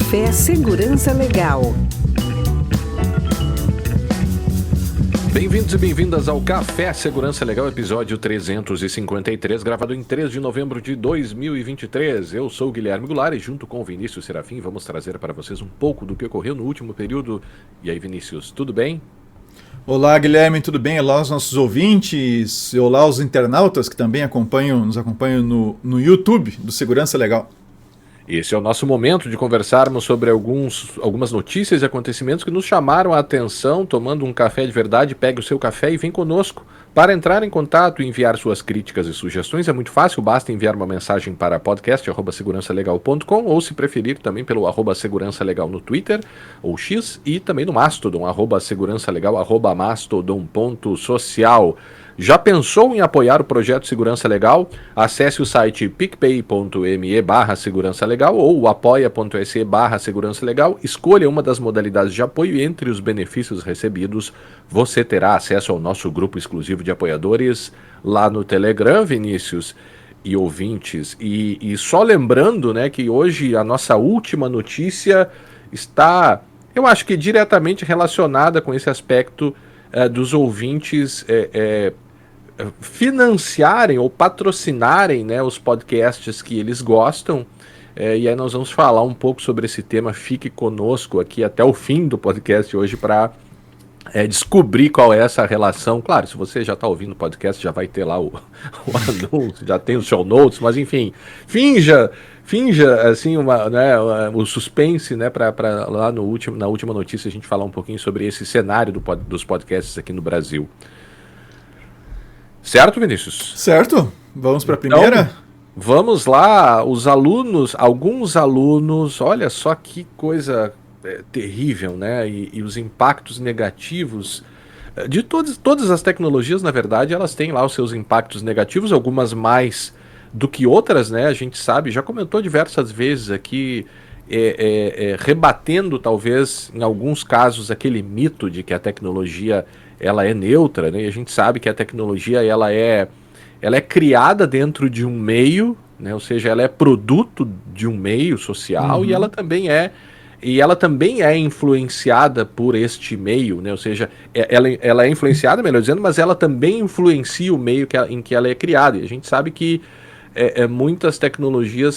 Café Segurança Legal. Bem-vindos e bem-vindas ao Café Segurança Legal, episódio 353, gravado em 3 de novembro de 2023. Eu sou o Guilherme Goulart e junto com o Vinícius Serafim vamos trazer para vocês um pouco do que ocorreu no último período. E aí, Vinícius, tudo bem? Olá, Guilherme, tudo bem? Olá aos nossos ouvintes, olá aos internautas que também nos acompanham no YouTube do Segurança Legal. Esse é o nosso momento de conversarmos sobre algumas notícias e acontecimentos que nos chamaram a atenção. Tomando um café de verdade, pegue o seu café e vem conosco. Para entrar em contato e enviar suas críticas e sugestões é muito fácil, basta enviar uma mensagem para podcast@segurançalegal.com ou, se preferir, também pelo @segurançalegal no Twitter ou X e também no Mastodon, @segurançalegal, @mastodon.social. Já pensou em apoiar o projeto Segurança Legal? Acesse o site picpay.me/segurança legal ou apoia.se/segurança legal. Escolha uma das modalidades de apoio e entre os benefícios recebidos você terá acesso ao nosso grupo exclusivo de apoiadores lá no Telegram, Vinícius e ouvintes. E só lembrando, né, que hoje a nossa última notícia está, eu acho que diretamente relacionada com esse aspecto dos ouvintes financiarem ou patrocinarem, né, os podcasts que eles gostam. E aí nós vamos falar um pouco sobre esse tema. Fique conosco aqui até o fim do podcast hoje para descobrir qual é essa relação. Claro, se você já está ouvindo o podcast, já vai ter lá o anúncio, já tem os show notes, mas enfim, finja assim o suspense, né, para lá na última notícia a gente falar um pouquinho sobre esse cenário dos podcasts aqui no Brasil. Certo, Vinícius? Certo, vamos para a primeira? Então, vamos lá, alguns alunos, olha só que coisa terrível, né? E os impactos negativos de todas as tecnologias, na verdade, elas têm lá os seus impactos negativos, algumas mais do que outras, né? A gente sabe, já comentou diversas vezes aqui, rebatendo talvez em alguns casos aquele mito de que a tecnologia ela é neutra, né? E a gente sabe que a tecnologia ela é criada dentro de um meio, né? Ou seja, ela é produto de um meio social. E ela também é influenciada por este meio, né? Ou seja, ela é influenciada, melhor dizendo, mas ela também influencia o meio em que ela é criada. E a gente sabe que muitas tecnologias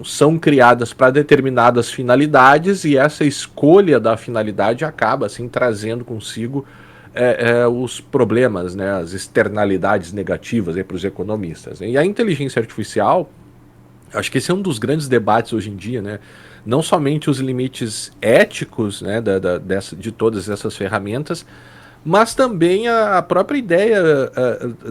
são criadas para determinadas finalidades e essa escolha da finalidade acaba assim trazendo consigo os problemas, né, as externalidades negativas para os economistas. E a inteligência artificial, acho que esse é um dos grandes debates hoje em dia, né? Não somente os limites éticos, né, de todas essas ferramentas, mas também a própria ideia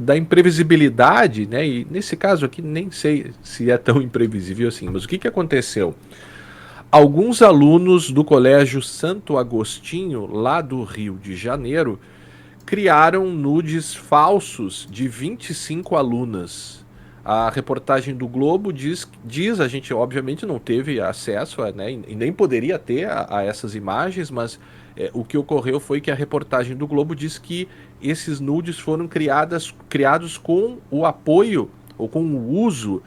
da imprevisibilidade, né? E nesse caso aqui nem sei se é tão imprevisível assim, mas o que aconteceu? Alguns alunos do Colégio Santo Agostinho, lá do Rio de Janeiro, criaram nudes falsos de 25 alunas. A reportagem do Globo diz, a gente obviamente não teve acesso né, e nem poderia ter a essas imagens, mas o que ocorreu foi que a reportagem do Globo diz que esses nudes foram criados com o apoio ou com o uso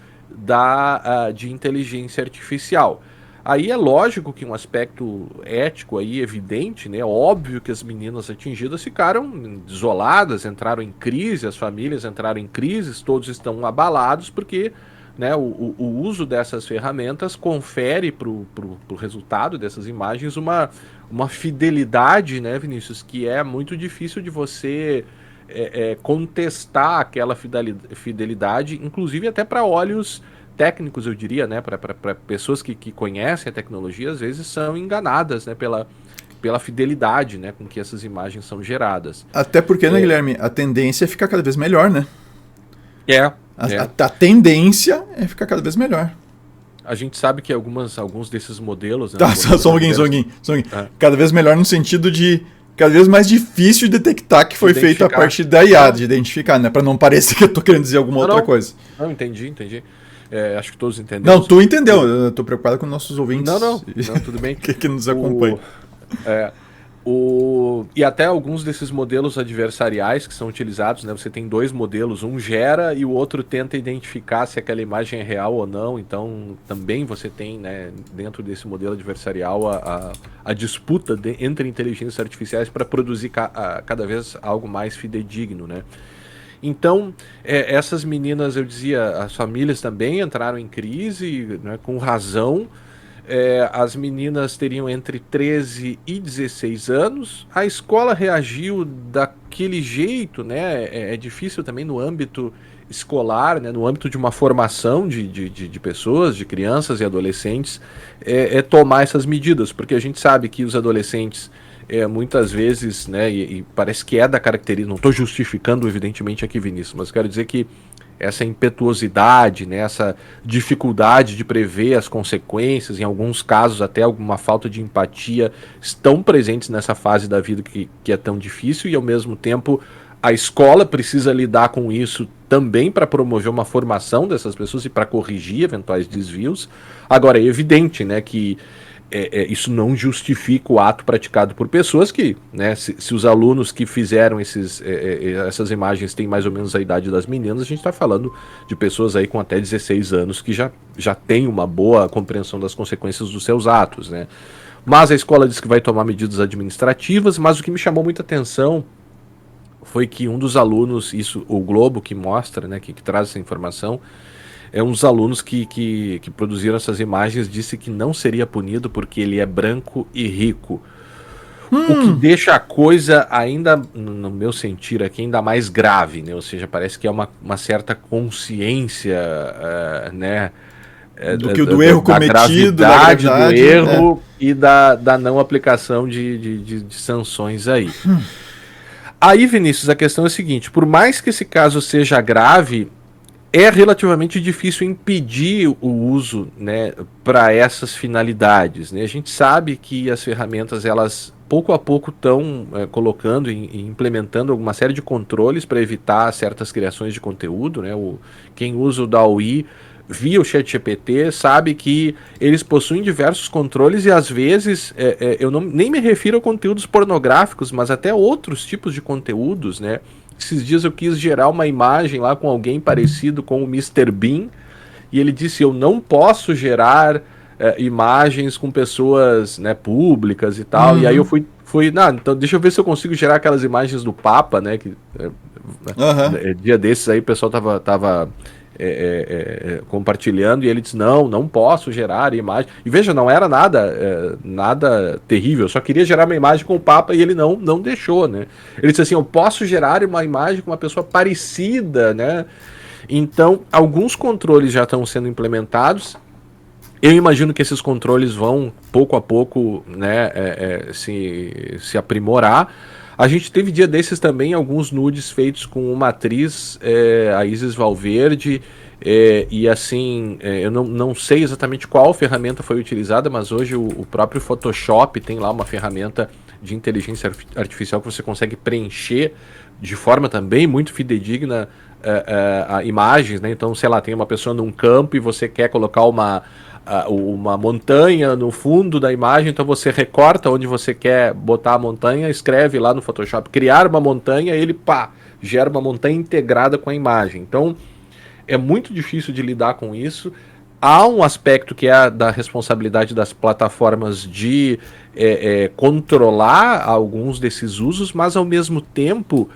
de inteligência artificial. Aí é lógico que um aspecto ético aí evidente, né? Óbvio que as meninas atingidas ficaram desoladas, entraram em crise, as famílias entraram em crise, todos estão abalados porque, né, o uso dessas ferramentas confere para o resultado dessas imagens uma fidelidade, né, Vinícius, que é muito difícil de você contestar aquela fidelidade, inclusive até para olhos técnicos, eu diria, né, para pessoas que conhecem a tecnologia, às vezes são enganadas, né, pela fidelidade, né, com que essas imagens são geradas. Até porque, né, Guilherme, a tendência é ficar cada vez melhor, né? A tendência é ficar cada vez melhor. A gente sabe que alguns desses modelos... Né, tá, só um pouquinho. Cada vez melhor no sentido de cada vez mais difícil de detectar que foi feito a partir da IA, de identificar, né, para não parecer que eu tô querendo dizer alguma outra coisa. Não, entendi. Acho que todos entenderam. Não, tu entendeu. Eu tô preocupado com nossos ouvintes. Não, tudo bem. que nos acompanham. E até alguns desses modelos adversariais que são utilizados, né? Você tem dois modelos, um gera e o outro tenta identificar se aquela imagem é real ou não. Então, também você tem, né, dentro desse modelo adversarial a disputa entre inteligências artificiais para produzir cada vez algo mais fidedigno, né? Então, essas meninas, eu dizia, as famílias também entraram em crise, né, com razão. As meninas teriam entre 13 e 16 anos. A escola reagiu daquele jeito, né? É difícil também no âmbito escolar, né? No âmbito de uma formação de pessoas, de crianças e adolescentes, tomar essas medidas, porque a gente sabe que os adolescentes, muitas vezes, né? E parece que é da característica, não estou justificando evidentemente aqui, Vinícius, mas quero dizer que essa impetuosidade, né, essa dificuldade de prever as consequências, em alguns casos até alguma falta de empatia, estão presentes nessa fase da vida que é tão difícil, e ao mesmo tempo a escola precisa lidar com isso também para promover uma formação dessas pessoas e para corrigir eventuais desvios. Agora, é evidente, né, que isso não justifica o ato praticado por pessoas que, né, se os alunos que fizeram essas imagens têm mais ou menos a idade das meninas, a gente está falando de pessoas aí com até 16 anos que já têm uma boa compreensão das consequências dos seus atos, né? Mas a escola diz que vai tomar medidas administrativas, mas o que me chamou muita atenção foi que um dos alunos, isso o Globo que mostra, né, que traz essa informação, um dos alunos que produziram essas imagens disse que não seria punido porque ele é branco e rico. O que deixa a coisa ainda, no meu sentir aqui, ainda mais grave, né? Ou seja, parece que é uma certa consciência, né? Do erro cometido, da gravidade do erro e da não aplicação de sanções aí. Aí, Vinícius, a questão é a seguinte: por mais que esse caso seja grave, é relativamente difícil impedir o uso, né, para essas finalidades, né? A gente sabe que as ferramentas, elas pouco a pouco estão colocando e implementando alguma série de controles para evitar certas criações de conteúdo, né? Quem usa o DALL-E via o ChatGPT sabe que eles possuem diversos controles e às vezes eu nem me refiro a conteúdos pornográficos, mas até outros tipos de conteúdos, né? Esses dias eu quis gerar uma imagem lá com alguém parecido com o Mr. Bean e ele disse: eu não posso gerar imagens com pessoas, né, públicas e tal. E aí eu fui então deixa eu ver se eu consigo gerar aquelas imagens do Papa, né, que dia desses aí o pessoal tava compartilhando e ele disse: não posso gerar imagem. E veja, não era nada terrível, eu só queria gerar uma imagem com o Papa e ele não deixou, né? Ele disse assim: eu posso gerar uma imagem com uma pessoa parecida, né? Então, alguns controles já estão sendo implementados. Eu imagino que esses controles vão, pouco a pouco, né, se aprimorar. A gente teve dia desses também alguns nudes feitos com uma atriz, a Isis Valverde, e assim, eu não sei exatamente qual ferramenta foi utilizada, mas hoje o próprio Photoshop tem lá uma ferramenta de inteligência artificial que você consegue preencher de forma também muito fidedigna imagens, né? Então, sei lá, tem uma pessoa num campo e você quer colocar uma montanha no fundo da imagem, então você recorta onde você quer botar a montanha, escreve lá no Photoshop, criar uma montanha, ele gera uma montanha integrada com a imagem. Então, é muito difícil de lidar com isso. Há um aspecto que é da responsabilidade das plataformas de controlar alguns desses usos, mas ao mesmo tempo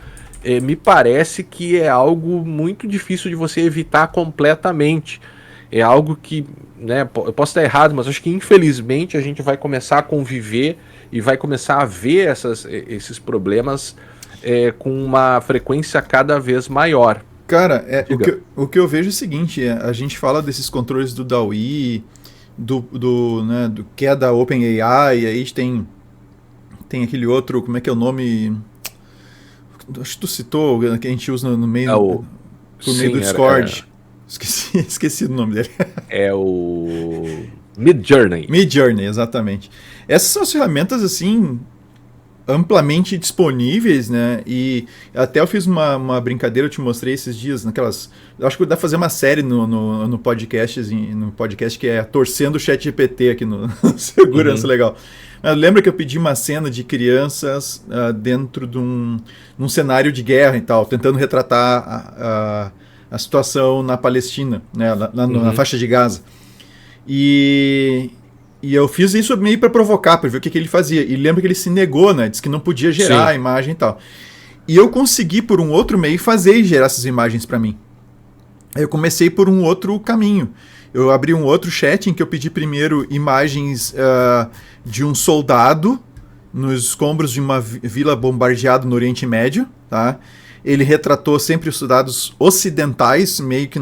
me parece que é algo muito difícil de você evitar completamente. É algo que, né, eu posso estar errado, mas acho que infelizmente a gente vai começar a conviver e vai começar a ver esses problemas com uma frequência cada vez maior. Cara, o que eu vejo é o seguinte: a gente fala desses controles do DALL-E, né, do que é da OpenAI, e aí tem aquele outro, como é que é o nome? Acho que tu citou, que a gente usa no meio, meio do Discord. Esqueci do nome dele. É o Midjourney. Midjourney, exatamente. Essas são as ferramentas, assim, amplamente disponíveis, né? E até eu fiz uma brincadeira, eu te mostrei esses dias, naquelas... Eu acho que dá pra fazer uma série no podcast que é Torcendo o ChatGPT aqui no Segurança Legal. Mas lembra que eu pedi uma cena de crianças dentro de num cenário de guerra e tal, tentando retratar a situação na Palestina, né? Na faixa de Gaza. E eu fiz isso meio para provocar, para ver o que ele fazia. E lembra que ele se negou, né? Disse que não podia gerar a imagem e tal. E eu consegui, por um outro meio, fazer e gerar essas imagens para mim. Aí eu comecei por um outro caminho. Eu abri um outro chat em que eu pedi primeiro imagens de um soldado nos escombros de uma vila bombardeada no Oriente Médio, tá? Ele retratou sempre os soldados ocidentais, meio que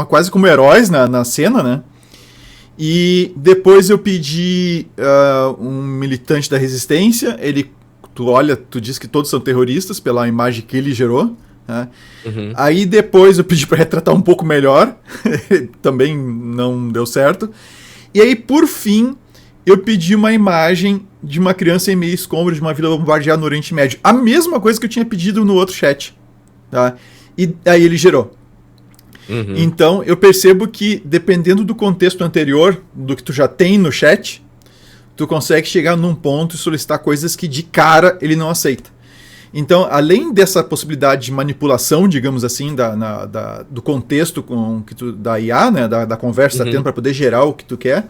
quase como heróis na cena, né? E depois eu pedi um militante da resistência, tu diz que todos são terroristas pela imagem que ele gerou, né? Aí depois eu pedi para retratar um pouco melhor, também não deu certo. E aí por fim eu pedi uma imagem de uma criança em meio escombro de uma vila bombardeada no Oriente Médio, a mesma coisa que eu tinha pedido no outro chat, tá? E aí ele gerou. Então, eu percebo que, dependendo do contexto anterior, do que tu já tem no chat, tu consegue chegar num ponto e solicitar coisas que, de cara, ele não aceita. Então, além dessa possibilidade de manipulação, digamos assim, do contexto da IA, né, da conversa que tá tendo para poder gerar o que tu quer,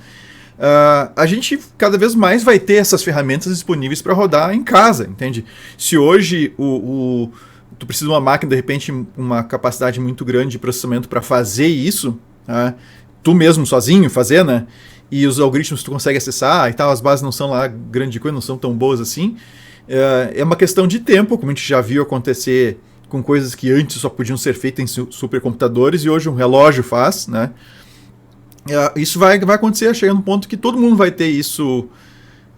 a gente cada vez mais vai ter essas ferramentas disponíveis para rodar em casa, entende? Se hoje tu precisa de uma máquina, de repente, uma capacidade muito grande de processamento para fazer isso, tu mesmo sozinho fazer, né? E os algoritmos tu consegue acessar e tal, as bases não são lá grande coisa, não são tão boas assim. É uma questão de tempo, como a gente já viu acontecer com coisas que antes só podiam ser feitas em supercomputadores e hoje um relógio faz, né? Isso vai acontecer chegando no ponto que todo mundo vai ter isso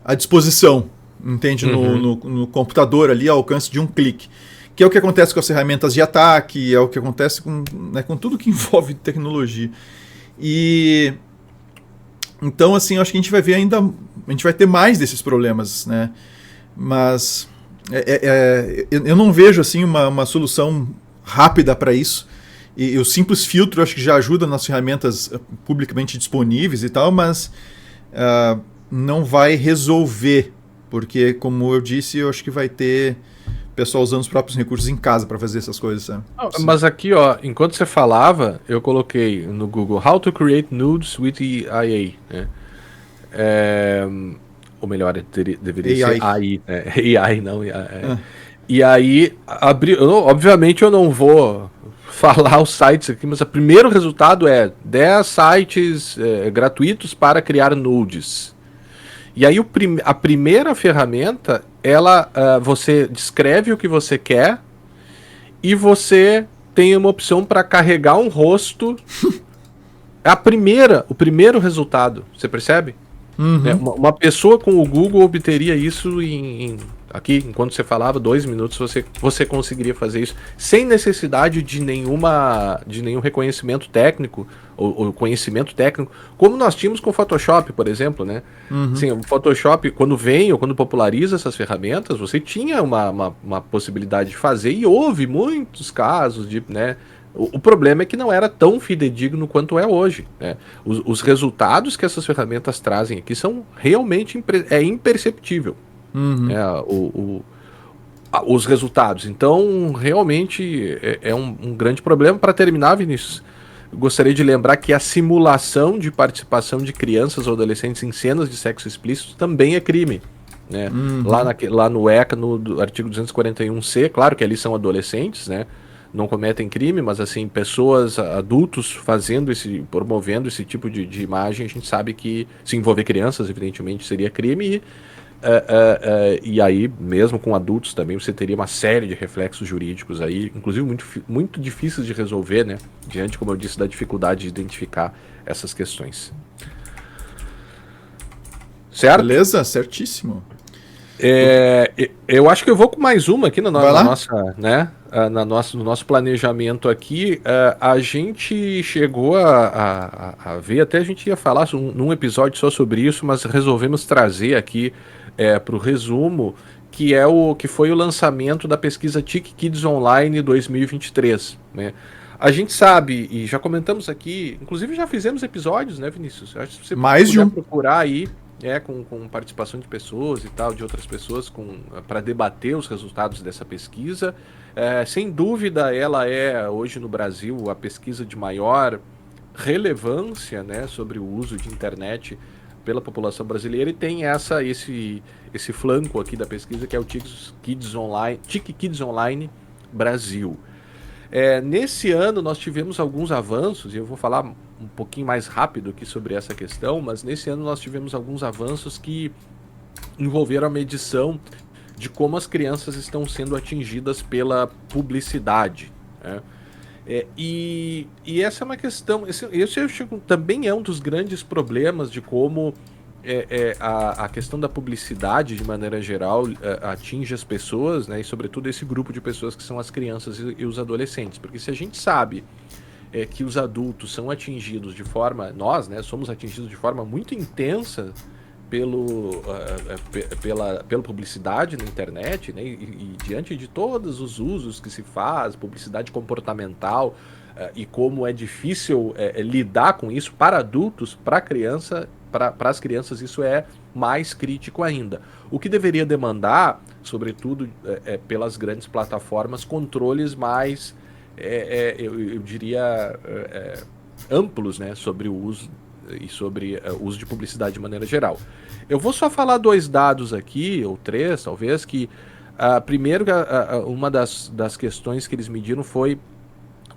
à disposição, entende? No computador ali, ao alcance de um clique. Que é o que acontece com as ferramentas de ataque, é o que acontece com tudo que envolve tecnologia. E então, assim, eu acho que a gente vai ver a gente vai ter mais desses problemas, né? Mas eu não vejo assim uma solução rápida para isso. E o simples filtro acho que já ajuda nas ferramentas publicamente disponíveis e tal, mas não vai resolver, porque, como eu disse, eu acho que vai ter pessoal usando os próprios recursos em casa para fazer essas coisas, sabe? Mas aqui, ó, enquanto você falava, eu coloquei no Google How to create nudes with IA, né? Ou melhor, deveria ser AI, né? AI, não AI. E aí, obviamente eu não vou falar os sites aqui, mas o primeiro resultado é 10 sites gratuitos para criar nudes. E aí a primeira ferramenta, você descreve o que você quer e você tem uma opção para carregar um rosto. O primeiro resultado, você percebe? Uma pessoa com o Google obteria isso aqui, enquanto você falava, 2 minutos, você conseguiria fazer isso sem necessidade de nenhum reconhecimento técnico ou conhecimento técnico, como nós tínhamos com o Photoshop, por exemplo, né? Sim, o Photoshop, quando vem ou quando populariza essas ferramentas, você tinha uma possibilidade de fazer, e houve muitos casos de, né? O problema é que não era tão fidedigno quanto é hoje, né? Os resultados que essas ferramentas trazem aqui são realmente imperceptível. Os resultados. Então, realmente é um grande problema. Para terminar, Vinícius, gostaria de lembrar que a simulação de participação de crianças ou adolescentes em cenas de sexo explícito também é crime, né? Lá no ECA, no artigo 241C, claro que ali são adolescentes, né? Não cometem crime, mas assim, pessoas, adultos promovendo esse tipo de imagem, a gente sabe que se envolver crianças, evidentemente, seria crime. E aí, mesmo com adultos também, você teria uma série de reflexos jurídicos aí, inclusive muito difíceis de resolver, né? Diante, como eu disse, da dificuldade de identificar essas questões. Certo? Beleza, certíssimo. Eu acho que eu vou com mais uma aqui na nossa, né? No nosso planejamento aqui. A gente chegou a ver, até a gente ia falar num episódio só sobre isso, mas resolvemos trazer aqui para o resumo, que foi o lançamento da pesquisa TIC Kids Online 2023, né? A gente sabe, e já comentamos aqui, inclusive já fizemos episódios, né, Vinícius? Acho que se você Mais de puder um. procurar aí, com participação de pessoas e tal, de outras pessoas, para debater os resultados dessa pesquisa. Sem dúvida, ela é, hoje no Brasil, a pesquisa de maior relevância, né, sobre o uso de internet pela população brasileira, e tem esse flanco aqui da pesquisa, que é o TIC Kids Online Brasil. Nesse ano nós tivemos alguns avanços, e eu vou falar um pouquinho mais rápido aqui sobre essa questão, mas nesse ano nós tivemos alguns avanços que envolveram a medição de como as crianças estão sendo atingidas pela publicidade, né? E essa é uma questão, esse também é um dos grandes problemas de como a questão da publicidade, de maneira geral, atinge as pessoas, né, e sobretudo esse grupo de pessoas que são as crianças e os adolescentes. Porque se a gente sabe que os adultos são atingidos de forma... Nós, né, somos atingidos de forma muito intensa pela publicidade na internet, né, e diante de todos os usos que se faz, publicidade comportamental, e como é difícil lidar com isso para adultos, para as crianças isso é mais crítico ainda. O que deveria demandar, sobretudo pelas grandes plataformas, controles mais, eu diria, amplos, né, sobre o uso e sobre o uso de publicidade de maneira geral. Eu vou só falar 2 dados aqui, ou 3 talvez, que primeiro uma das questões que eles mediram foi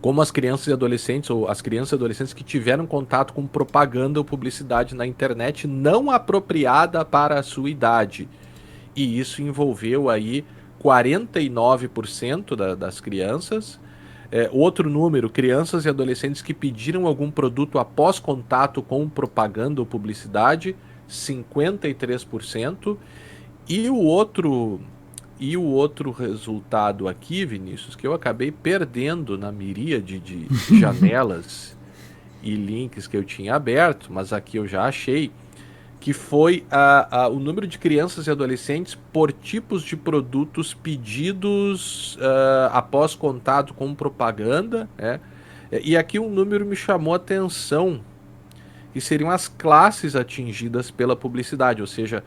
como as crianças e adolescentes, ou as crianças e adolescentes que tiveram contato com propaganda ou publicidade na internet não apropriada para a sua idade. E isso envolveu aí 49% das crianças. Outro número, crianças e adolescentes que pediram algum produto após contato com propaganda ou publicidade, 53%. E o outro resultado aqui, Vinícius, que eu acabei perdendo na miríade de janelas e links que eu tinha aberto, mas aqui eu já achei, que foi o número de crianças e adolescentes por tipos de produtos pedidos após contato com propaganda, né? E aqui um número me chamou a atenção, que seriam as classes atingidas pela publicidade, ou seja,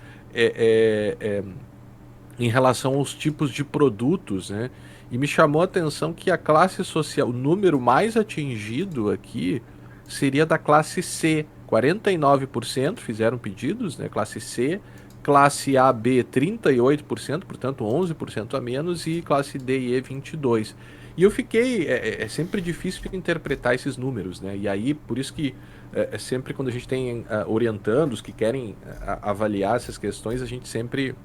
em relação aos tipos de produtos, né? E me chamou a atenção que a classe social, o número mais atingido aqui seria da classe C. 49% fizeram pedidos, né? Classe C, classe AB 38%, portanto 11% a menos, e classe D e E 22%. E eu fiquei... É sempre difícil interpretar esses números, né? E aí, por isso que sempre quando a gente tem orientandos que querem avaliar essas questões, a gente sempre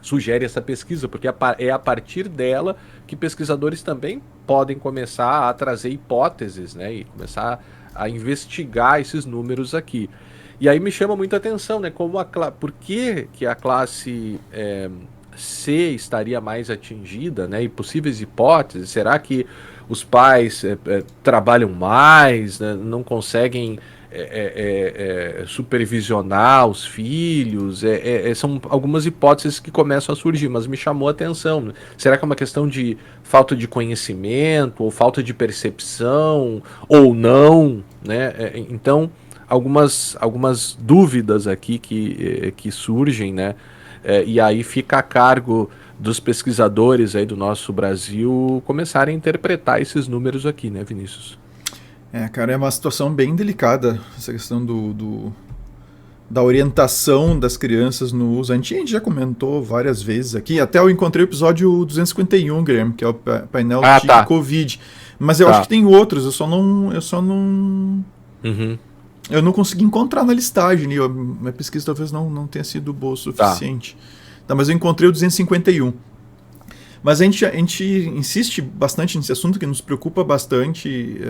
sugere essa pesquisa, porque é a partir dela que pesquisadores também podem começar a trazer hipóteses, né, e começar a investigar esses números aqui. E aí me chama muita atenção, né, por que a classe C estaria mais atingida, né, e possíveis hipóteses. Será que os pais trabalham mais, né, não conseguem supervisionar os filhos? São algumas hipóteses que começam a surgir, mas me chamou a atenção. Será que é uma questão de falta de conhecimento, ou falta de percepção, ou não, né? Então, algumas dúvidas aqui que surgem, né? E aí fica a cargo dos pesquisadores aí do nosso Brasil começarem a interpretar esses números aqui, né, Vinícius? Cara, é uma situação bem delicada essa questão da orientação das crianças no uso. A gente já comentou várias vezes aqui, até eu encontrei o episódio 251, Guilherme, que é o painel de Covid. Mas eu acho que tem outros, eu só não eu não consegui encontrar na listagem, a minha pesquisa talvez não tenha sido boa o suficiente. Tá, mas eu encontrei o 251. Mas a gente insiste bastante nesse assunto, que nos preocupa bastante,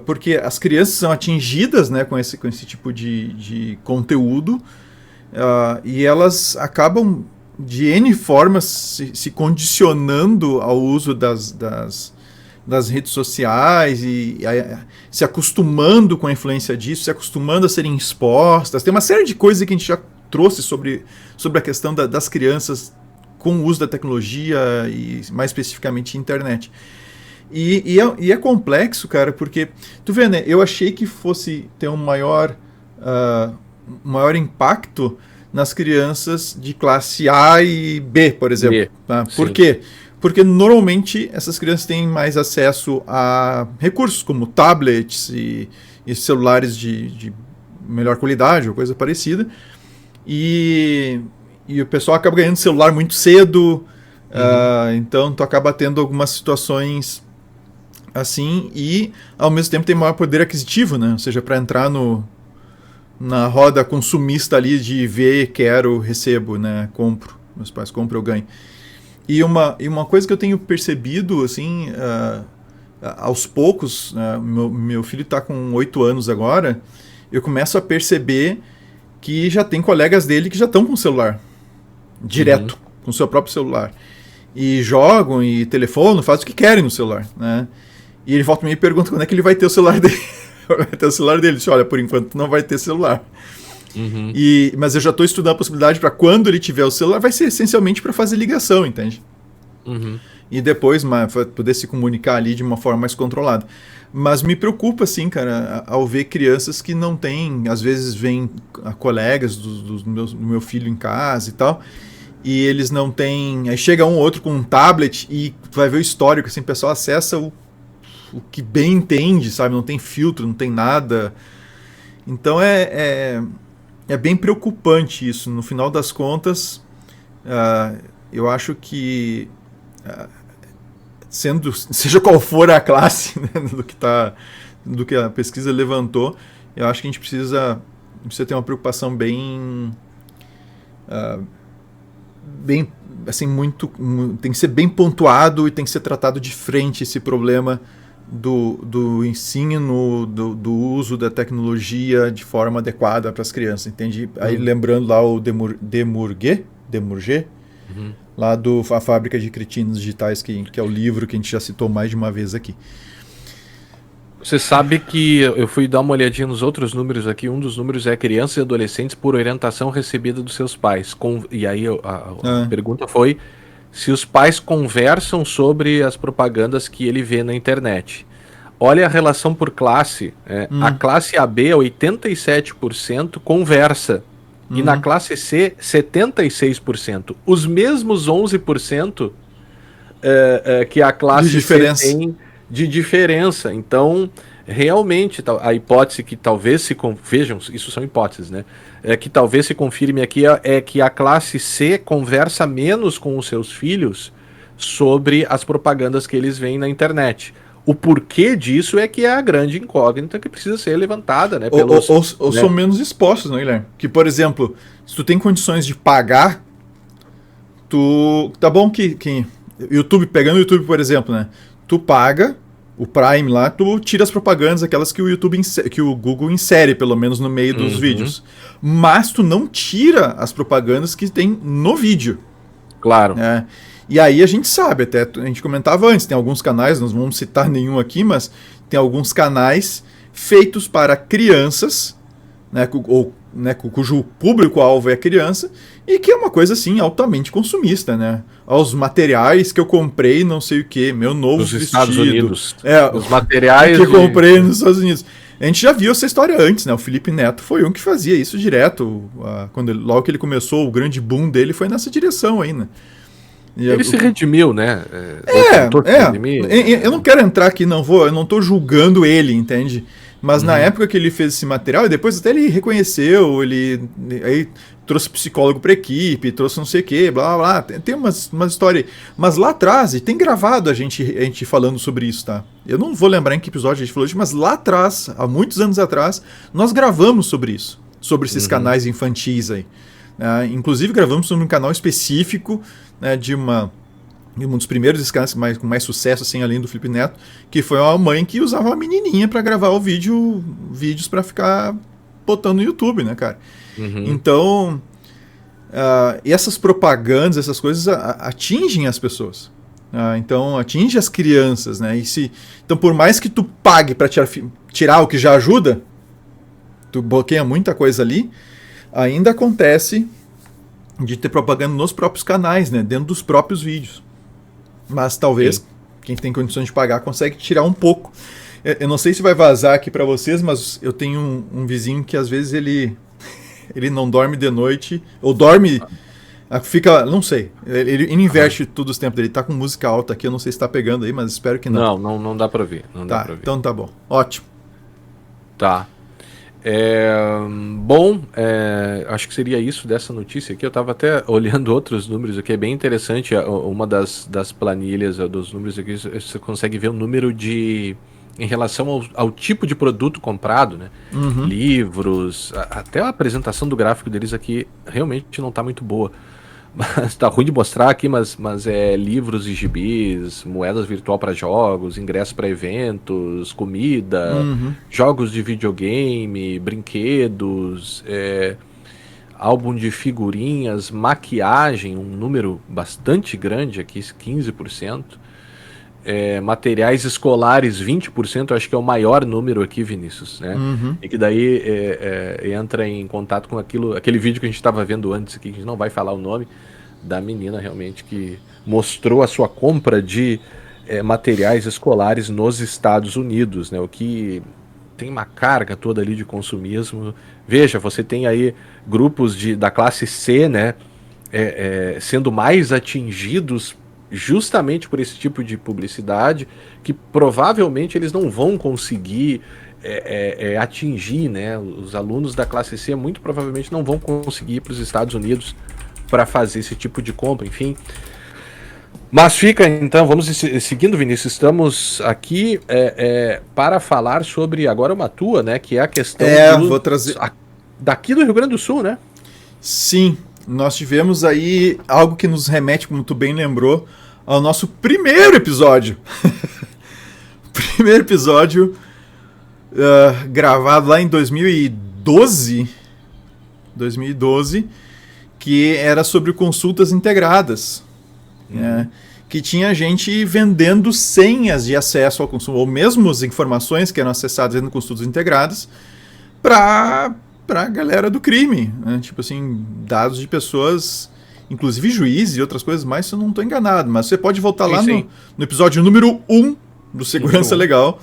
porque as crianças são atingidas, né, com esse tipo de conteúdo, e elas acabam de N formas se condicionando ao uso das redes sociais e se acostumando com a influência disso, se acostumando a serem expostas. Tem uma série de coisas que a gente já trouxe sobre a questão das crianças com o uso da tecnologia e mais especificamente internet. E é complexo, cara, porque tu vê, né? Eu achei que fosse ter um maior impacto nas crianças de classe A e B, por exemplo. Tá? Por quê? Porque normalmente essas crianças têm mais acesso a recursos como tablets e celulares de melhor qualidade ou coisa parecida. E o pessoal acaba ganhando celular muito cedo. Então tu acaba tendo algumas situações assim e ao mesmo tempo tem maior poder aquisitivo, né? Ou seja, para entrar na roda consumista ali de ver, quero, recebo, né? Compro. Meus pais compram, eu ganho. E uma coisa que eu tenho percebido, assim, aos poucos, meu filho está com 8 anos agora, eu começo a perceber que já tem colegas dele que já estão com celular, direto, com o seu próprio celular. E jogam e telefonam, fazem o que querem no celular, né? E ele volta e me pergunta quando é que ele vai ter o celular dele. Vai ter o celular dele. Diz, olha, por enquanto não vai ter celular. Mas eu já estou estudando a possibilidade para quando ele tiver o celular, vai ser essencialmente para fazer ligação, entende? E depois poder se comunicar ali de uma forma mais controlada. Mas me preocupa, assim, cara, ao ver crianças que não têm, às vezes vêm colegas do meu filho em casa e tal, e eles não têm... Aí chega um ou outro com um tablet e vai ver o histórico, assim, o pessoal acessa o que bem entende, sabe? Não tem filtro, não tem nada. Então é bem preocupante isso. No final das contas, eu acho que, seja qual for a classe, né, do que a pesquisa levantou, eu acho que a gente precisa ter uma preocupação bem assim, tem que ser bem pontuado e tem que ser tratado de frente esse problema do ensino, do uso da tecnologia de forma adequada para as crianças, entende? Aí lembrando lá o Demurger, lá A Fábrica de Cretinos Digitais, que é o livro que a gente já citou mais de uma vez aqui. Você sabe que eu fui dar uma olhadinha nos outros números aqui, um dos números é crianças e adolescentes por orientação recebida dos seus pais. E aí a pergunta foi se os pais conversam sobre as propagandas que ele vê na internet. Olha a relação por classe. A classe AB, 87% conversa. E na classe C, 76%. Os mesmos 11% que a classe C tem de diferença. Então, realmente, a hipótese que talvez vejam, isso são hipóteses, né? Que talvez se confirme aqui é que a classe C conversa menos com os seus filhos sobre as propagandas que eles veem na internet. O porquê disso é que é a grande incógnita que precisa ser levantada, né? Ou são menos expostos, não, Guilherme? Que, por exemplo, se tu tem condições de pagar, tá bom que YouTube, pegando o YouTube, por exemplo, né? Tu paga o Prime lá, tu tira as propagandas, aquelas que o Google insere, pelo menos no meio dos vídeos. Mas tu não tira as propagandas que tem no vídeo. Claro. E aí a gente sabe, até a gente comentava antes, tem alguns canais, não vamos citar nenhum aqui, mas tem alguns canais feitos para crianças, né, cujo público-alvo é criança, e que é uma coisa assim altamente consumista, né? Os materiais que eu comprei, não sei o que, meu novo nos vestido. Estados Unidos. Os materiais que eu comprei nos Estados Unidos. A gente já viu essa história antes, né? O Felipe Neto foi um que fazia isso direto. Logo que ele começou, o grande boom dele foi nessa direção aí, né? Ele se redimiu, né? Eu não quero entrar aqui, eu não tô julgando ele, entende? Mas na época que ele fez esse material, e depois até ele reconheceu, aí trouxe psicólogo pra equipe, trouxe não sei o que, blá blá blá, tem umas histórias aí. Mas lá atrás, e tem gravado a gente falando sobre isso, tá? Eu não vou lembrar em que episódio a gente falou isso, mas lá atrás, há muitos anos atrás, nós gravamos sobre isso, sobre esses canais infantis aí. Inclusive gravamos sobre um canal específico, né, de um dos primeiros canais com mais sucesso, assim, além do Felipe Neto, que foi uma mãe que usava uma menininha para gravar vídeos para ficar botando no YouTube, né, cara? Então, essas propagandas, essas coisas atingem as pessoas. Então, atinge as crianças, né? Então, por mais que tu pague para tirar o que já ajuda, tu bloqueia muita coisa ali, ainda acontece de ter propaganda nos próprios canais, né? Dentro dos próprios vídeos. Mas talvez quem tem condições de pagar consegue tirar um pouco. Eu não sei se vai vazar aqui para vocês, mas eu tenho um vizinho que às vezes ele não dorme de noite, ou dorme, fica, não sei, ele inverte tudo os tempos dele. Tá com música alta aqui, eu não sei se tá pegando aí, mas espero que não. Não dá para ver. Não dá pra ver. Então tá bom, ótimo. Tá. Bom, acho que seria isso dessa notícia aqui. Eu estava até olhando outros números aqui, é bem interessante. Uma das planilhas dos números aqui, você consegue ver o número em relação ao tipo de produto comprado, né? Uhum. Livros, até a apresentação do gráfico deles aqui realmente não está muito boa. Mas tá ruim de mostrar aqui, mas livros e gibis, moedas virtual para jogos, ingressos para eventos, comida, jogos de videogame, brinquedos, álbum de figurinhas, maquiagem, um número bastante grande aqui, 15%. Materiais escolares, 20%, acho que é o maior número aqui, Vinícius, né? E que daí entra em contato com aquele vídeo que a gente estava vendo antes aqui, que a gente não vai falar o nome, da menina realmente que mostrou a sua compra de materiais escolares nos Estados Unidos, né? O que tem uma carga toda ali de consumismo. Veja, você tem aí grupos da classe C, né? Sendo mais atingidos justamente por esse tipo de publicidade, que provavelmente eles não vão conseguir atingir, né? Os alunos da classe C muito provavelmente não vão conseguir ir para os Estados Unidos para fazer esse tipo de compra, enfim. Mas fica, então, vamos seguindo, Vinícius, estamos aqui para falar sobre agora uma tua, né? Que é a questão vou trazer daqui do Rio Grande do Sul, né? Sim, nós tivemos aí algo que nos remete, como tu bem lembrou, ao nosso primeiro episódio. Primeiro episódio gravado lá em 2012, que era sobre consultas integradas. Que tinha gente vendendo senhas de acesso ao consumo, ou mesmo as informações que eram acessadas dentro de consultas integradas, para a galera do crime, né? Tipo assim, dados de pessoas, inclusive juízes e outras coisas mais, se eu não estou enganado. Mas você pode voltar lá no episódio número 1 do Segurança Legal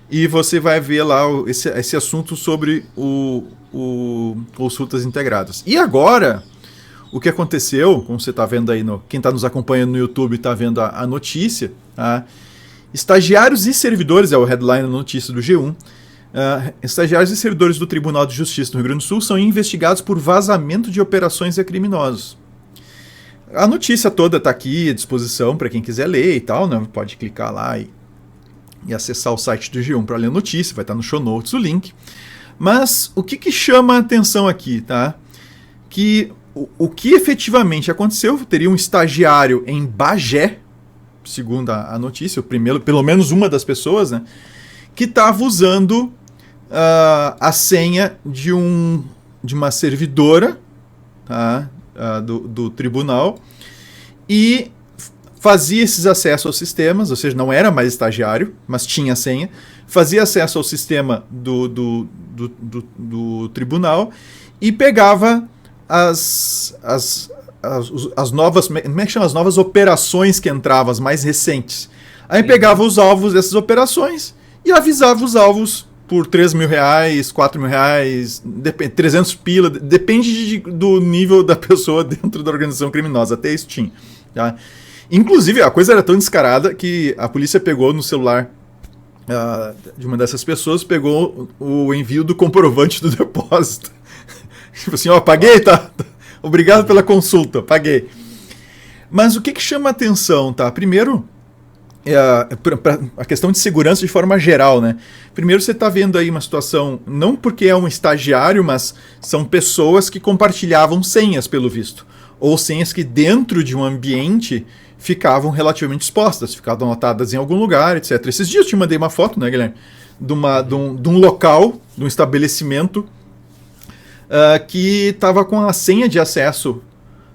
e você vai ver lá esse assunto sobre o consultas integradas. E agora, o que aconteceu, como você está vendo aí, quem está nos acompanhando no YouTube está vendo a notícia, tá? Estagiários e servidores, é o headline da notícia do G1, estagiários e servidores do Tribunal de Justiça do Rio Grande do Sul são investigados por vazamento de operações a criminosos. A notícia toda está aqui à disposição para quem quiser ler e tal, né? Pode clicar lá e acessar o site do G1 para ler a notícia, vai estar no show notes o link. Mas o que chama a atenção aqui, tá? Que o que efetivamente aconteceu, teria um estagiário em Bagé, segundo a notícia, pelo menos uma das pessoas, né, que estava usando a senha de uma servidora, tá, do tribunal, e fazia esses acessos aos sistemas, ou seja, não era mais estagiário, mas tinha a senha, fazia acesso ao sistema do tribunal e pegava as novas, como é que chama? As novas operações que entravam, as mais recentes. Aí pegava os alvos dessas operações e avisava os alvos por R$3.000, R$4.000, 300 pila, depende do nível da pessoa dentro da organização criminosa, até isso tinha. Tá? Inclusive, a coisa era tão descarada que a polícia pegou no celular de uma dessas pessoas, pegou o envio do comprovante do depósito. Tipo assim, paguei, tá? Obrigado pela consulta, paguei. Mas o que chama a atenção, tá? Primeiro, a questão de segurança de forma geral, né? Primeiro você está vendo aí uma situação, não porque é um estagiário, mas são pessoas que compartilhavam senhas, pelo visto. Ou senhas que dentro de um ambiente ficavam relativamente expostas, ficavam anotadas em algum lugar, etc. Esses dias eu te mandei uma foto, né, Guilherme? De um local, de um estabelecimento que estava com a senha de acesso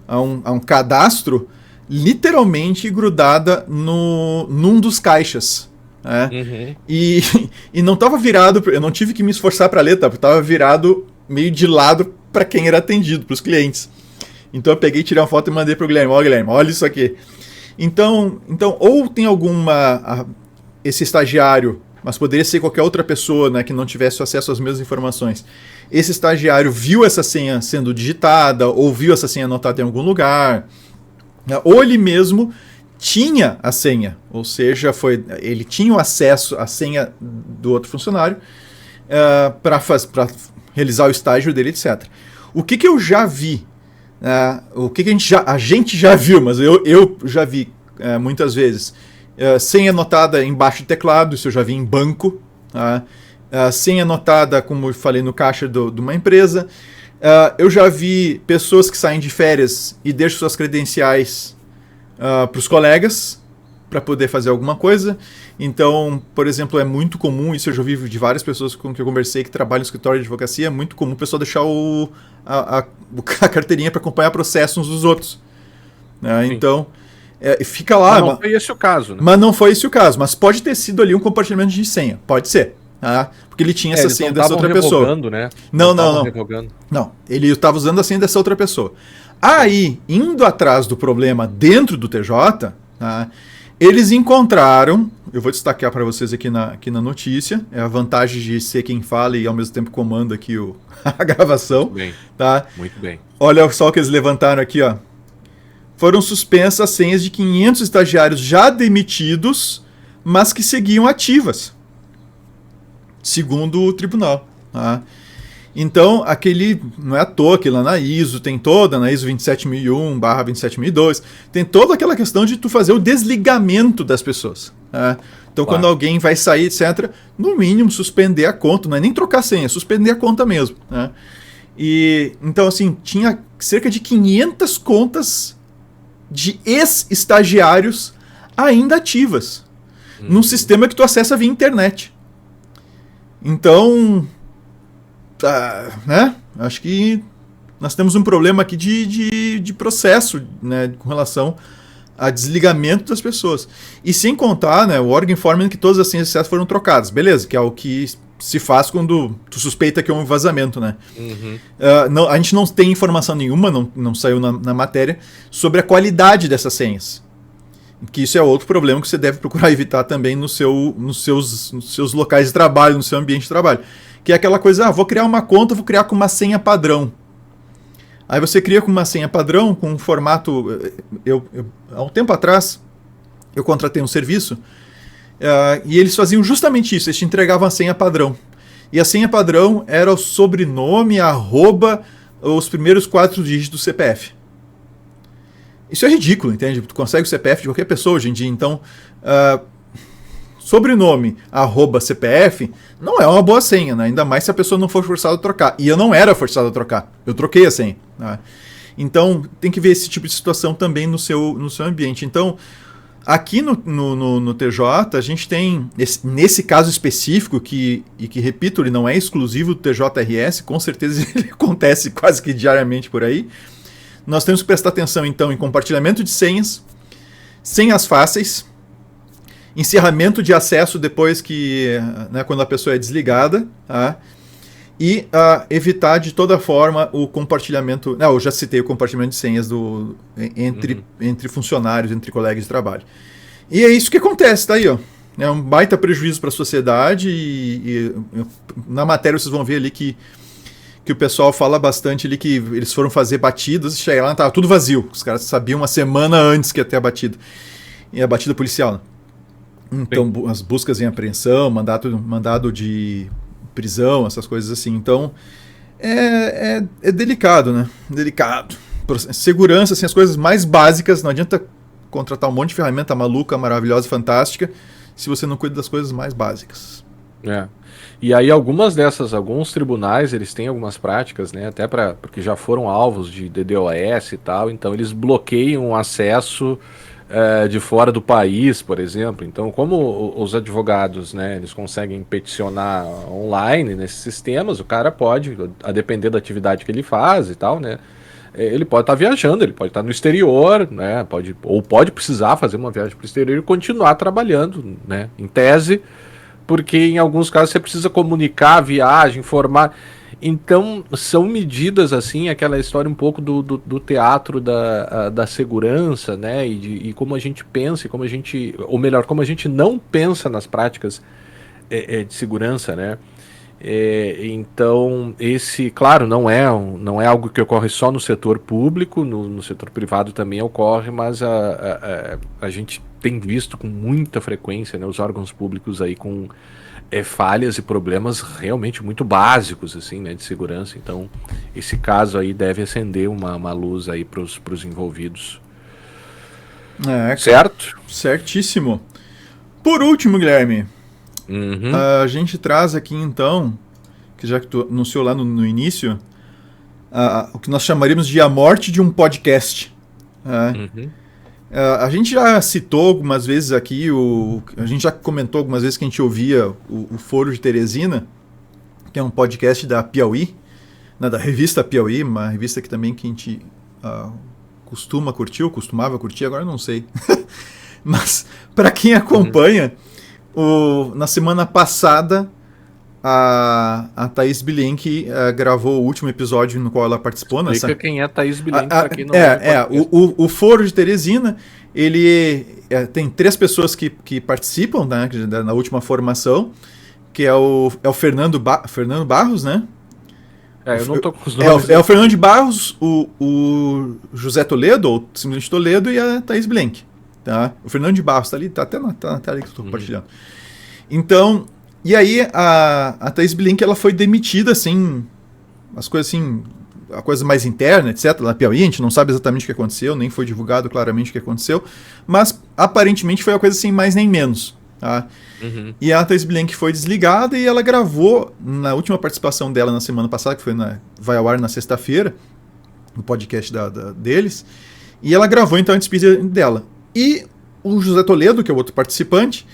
a um cadastro literalmente grudada num dos caixas. Né? E não estava virado, eu não tive que me esforçar para ler, tá? Estava virado meio de lado para quem era atendido, para os clientes. Então eu peguei, tirei uma foto e mandei pro Guilherme. Ó, Guilherme, olha isso aqui. Então ou tem esse estagiário, mas poderia ser qualquer outra pessoa, né, que não tivesse acesso às mesmas informações. Esse estagiário viu essa senha sendo digitada, ou viu essa senha anotada em algum lugar, né, ou ele mesmo tinha a senha, ou seja, ele tinha o acesso à senha do outro funcionário para realizar o estágio dele, etc. O que eu já vi, o que a gente já viu, mas eu já vi muitas vezes, senha anotada embaixo do teclado, isso eu já vi em banco, senha anotada, como eu falei, no caixa de uma empresa. Eu já vi pessoas que saem de férias e deixam suas credenciais para os colegas, para poder fazer alguma coisa. Então, por exemplo, é muito comum, isso eu já vi de várias pessoas com que eu conversei que trabalham no escritório de advocacia, é muito comum o pessoal deixar a carteirinha para acompanhar processos uns dos outros. Então, fica lá. Mas não foi esse o caso, né? Mas não foi esse o caso, mas pode ter sido ali um compartilhamento de senha, pode ser. Porque ele tinha essa senha dessa outra pessoa. Né? Não. Não, ele estava usando a senha dessa outra pessoa. Aí, indo atrás do problema dentro do TJ, eles encontraram, eu vou destacar para vocês aqui na notícia, é a vantagem de ser quem fala e ao mesmo tempo comanda aqui a gravação. Muito bem, tá? Muito bem. Olha só o que eles levantaram aqui, ó. Foram suspensas as senhas de 500 estagiários já demitidos, mas que seguiam ativas, segundo o tribunal. Então, não é à toa que lá na ISO, tem toda, na ISO 27001/27002, tem toda aquela questão de tu fazer o desligamento das pessoas. Então, quando alguém vai sair, etc., no mínimo suspender a conta, não é nem trocar senha, é suspender a conta mesmo. E, então, assim, tinha cerca de 500 contas de ex-estagiários ainda ativas, num sistema que tu acessa via internet. Então, né? Acho que nós temos um problema aqui de processo, né, com relação a desligamento das pessoas. E sem contar, né, o órgão informa que todas as senhas de acesso foram trocadas. Beleza, que é o que se faz quando tu suspeita que é um vazamento, né? Não, a gente não tem informação nenhuma, não saiu na matéria, sobre a qualidade dessas senhas. Que isso é outro problema que você deve procurar evitar também nos seus locais de trabalho, no seu ambiente de trabalho. Que é aquela coisa, vou criar uma conta, vou criar com uma senha padrão. Aí você cria com uma senha padrão, com um formato... há um tempo atrás, eu contratei um serviço, e eles faziam justamente isso, eles te entregavam a senha padrão. E a senha padrão era o sobrenome, os primeiros 4 dígitos do CPF. Isso é ridículo, entende? Tu consegue o CPF de qualquer pessoa hoje em dia, então... sobrenome, @CPF, não é uma boa senha, né? Ainda mais se a pessoa não for forçada a trocar. E eu não era forçado a trocar, eu troquei a senha. Então, tem que ver esse tipo de situação também no seu ambiente. Então, aqui no TJ, a gente tem, nesse caso específico, que repito, ele não é exclusivo do TJRS, com certeza ele acontece quase que diariamente por aí. Nós temos que prestar atenção, então, em compartilhamento de senhas fáceis, encerramento de acesso depois que, né, quando a pessoa é desligada, e evitar de toda forma o compartilhamento. Eu já citei o compartilhamento de senhas entre funcionários, entre colegas de trabalho. E é isso que acontece, tá aí, ó. É um baita prejuízo para a sociedade e na matéria vocês vão ver ali que o pessoal fala bastante ali que eles foram fazer batidas e chegaram lá, estava tudo vazio. Os caras sabiam uma semana antes que ia ter a batida. E a batida policial, né? Então, as buscas em apreensão, mandado de prisão, essas coisas assim. Então, é delicado, né? Delicado. Segurança, assim, as coisas mais básicas. Não adianta contratar um monte de ferramenta maluca, maravilhosa, fantástica, se você não cuida das coisas mais básicas. E aí alguns tribunais, eles têm algumas práticas, né? Até porque já foram alvos de DDoS e tal, então eles bloqueiam o acesso de fora do país, por exemplo. Então, como os advogados, né, eles conseguem peticionar online nesses sistemas, o cara pode, a depender da atividade que ele faz e tal, né, ele pode estar viajando, ele pode estar no exterior, né, pode precisar fazer uma viagem para o exterior e continuar trabalhando, né, em tese, porque em alguns casos você precisa comunicar a viagem, informar. Então, são medidas, assim, aquela história um pouco do teatro da segurança, né? E como a gente pensa, como a gente, ou melhor, como a gente não pensa nas práticas de segurança, né? Então, claro, não é algo que ocorre só no setor público, no setor privado também ocorre, mas a gente tem visto com muita frequência, né, os órgãos públicos aí com falhas e problemas realmente muito básicos, assim, né, de segurança. Então, esse caso aí deve acender uma luz aí para os envolvidos. Certo? Certíssimo. Por último, Guilherme, a gente traz aqui então, que já que tu anunciou lá no início, o que nós chamaríamos de a morte de um podcast. A gente já citou algumas vezes aqui, a gente já comentou algumas vezes que a gente ouvia o Foro de Teresina, que é um podcast da Piauí, né, da revista Piauí, uma revista que também que a gente costumava curtir, agora não sei. Mas para quem acompanha, na semana passada a Thaís Bilenque gravou o último episódio no qual ela participou. Explica quem é a Thaís Bilenque, para quem não o Foro de Teresina, ele tem 3 pessoas que participam, né, na última formação, que é o Fernando Barros, né? Eu não tô com os nomes. É o Fernando de Barros, o José Toledo, ou simplesmente Toledo, e a Thaís Bilenque. Tá? O Fernando de Barros tá ali, tá até na tela que eu estou compartilhando. Então, e aí a Thaís Bilenque, ela foi demitida, assim, as coisas assim, a coisa mais interna, etc. Na Piauí, a gente não sabe exatamente o que aconteceu, nem foi divulgado claramente o que aconteceu, mas aparentemente foi uma coisa assim, mais nem menos. Tá? E a Thaís Bilenque foi desligada e ela gravou, na última participação dela na semana passada, que vai ao ar na sexta-feira, no podcast deles, e ela gravou então a despedida dela. E o José Toledo, que é o outro participante,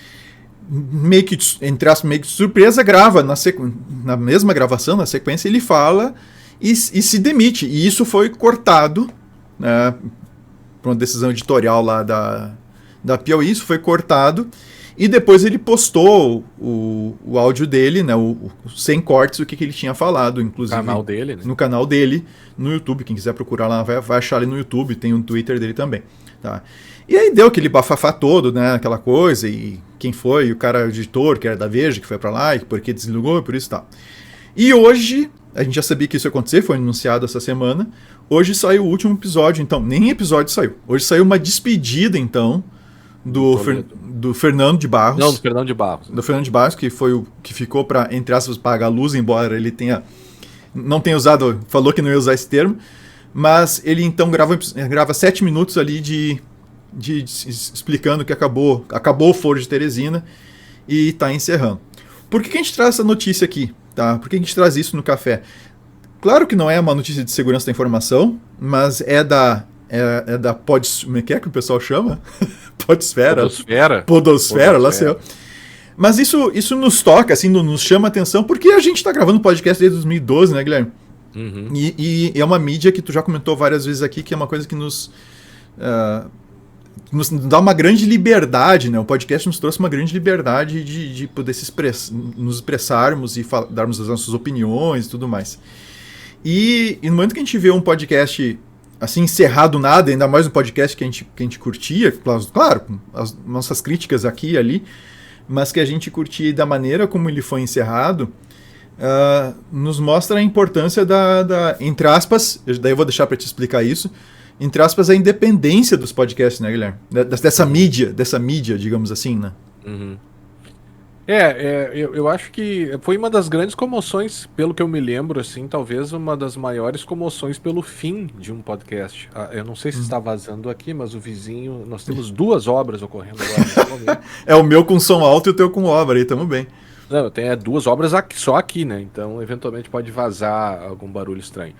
meio que, entre aspas, meio que de surpresa, grava na mesma gravação, na sequência, ele fala e se demite. E isso foi cortado, né, por uma decisão editorial lá da Piauí, isso foi cortado. E depois ele postou o áudio dele, né, sem cortes, o que ele tinha falado, inclusive canal dele, né? No canal dele, no YouTube. Quem quiser procurar lá, vai achar ele no YouTube, tem um Twitter dele também. Tá? E aí deu aquele bafafá todo, né, aquela coisa, e quem foi, o cara editor, que era da Veja, que foi pra lá, e por que desligou, e por isso e tal. E hoje, a gente já sabia que isso ia acontecer, foi anunciado essa semana, hoje saiu o último episódio, então, nem episódio saiu, hoje saiu uma despedida, então, do Fernando de Barros. Não, do Fernando de Barros. Do Fernando de Barros, que foi o que ficou para, entre aspas, pagar a luz, embora ele não tenha usado, falou que não ia usar esse termo, mas ele então grava 7 minutos ali de explicando que acabou o Foro de Teresina e está encerrando. Por que a gente traz essa notícia aqui? Tá? Por que a gente traz isso no café? Claro que não é uma notícia de segurança da informação, mas é da como é que o pessoal chama? Podosfera, lá sei eu. Mas isso nos toca, assim, nos chama a atenção, porque a gente está gravando podcast desde 2012, né, Guilherme? E é uma mídia que tu já comentou várias vezes aqui, que é uma coisa que nos dá uma grande liberdade, né? O podcast nos trouxe uma grande liberdade de poder nos expressarmos e darmos as nossas opiniões e tudo mais. E no momento que a gente vê um podcast assim, encerrado nada, ainda mais um podcast que a gente curtia, claro, com as nossas críticas aqui e ali, mas que a gente curtia da maneira como ele foi encerrado, nos mostra a importância entre aspas, daí eu vou deixar para te explicar isso, entre aspas, a independência dos podcasts, né, Guilherme? Dessa mídia, digamos assim, né? Eu acho que foi uma das grandes comoções, pelo que eu me lembro, assim, talvez uma das maiores comoções pelo fim de um podcast. Eu não sei se está vazando aqui, mas o vizinho, nós temos 2 obras ocorrendo agora. É o meu com som alto e o teu com obra, aí tamo bem. Não, eu tenho 2 obras só aqui, né? Então, eventualmente pode vazar algum barulho estranho.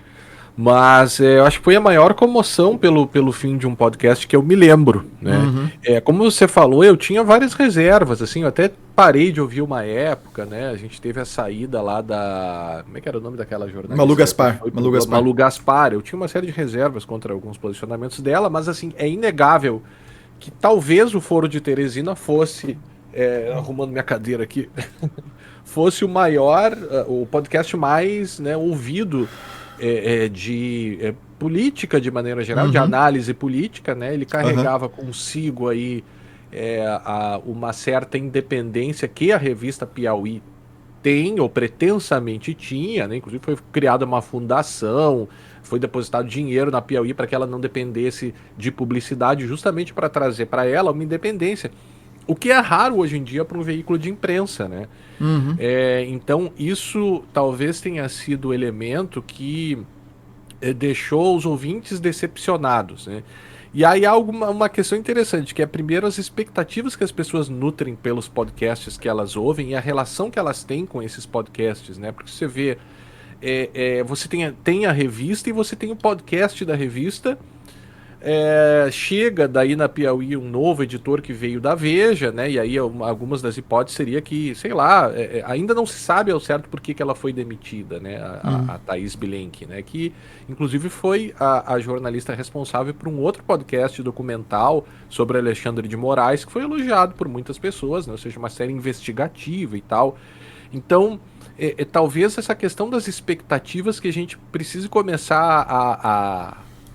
Mas eu acho que foi a maior comoção pelo fim de um podcast que eu me lembro, né? Como você falou, eu tinha várias reservas, assim, eu até parei de ouvir uma época, né? A gente teve a saída lá da... Como é que era o nome daquela jornalista? Malu Gaspar. Eu tinha uma série de reservas contra alguns posicionamentos dela, mas, assim, é inegável que talvez o Foro de Teresina fosse... arrumando minha cadeira aqui... fosse o maior, o podcast mais, né, ouvido de política de maneira geral, de análise política, né? Ele carregava consigo aí uma certa independência que a revista Piauí tem, ou pretensamente tinha, né? Inclusive foi criada uma fundação, foi depositado dinheiro na Piauí para que ela não dependesse de publicidade, justamente para trazer para ela uma independência. O que é raro hoje em dia para um veículo de imprensa, né? Então isso talvez tenha sido o elemento que deixou os ouvintes decepcionados, né? E aí há uma questão interessante, que é primeiro as expectativas que as pessoas nutrem pelos podcasts que elas ouvem e a relação que elas têm com esses podcasts, né? Porque você vê, você tem a revista e você tem o podcast da revista. Chega daí na Piauí um novo editor que veio da Veja, né? E aí algumas das hipóteses seria que, sei lá, ainda não se sabe ao certo por que ela foi demitida, né? A Thaís Bilenque, né? Que inclusive foi a jornalista responsável por um outro podcast documental sobre Alexandre de Moraes, que foi elogiado por muitas pessoas, né? Ou seja, uma série investigativa e tal. Então, talvez essa questão das expectativas que a gente precise começar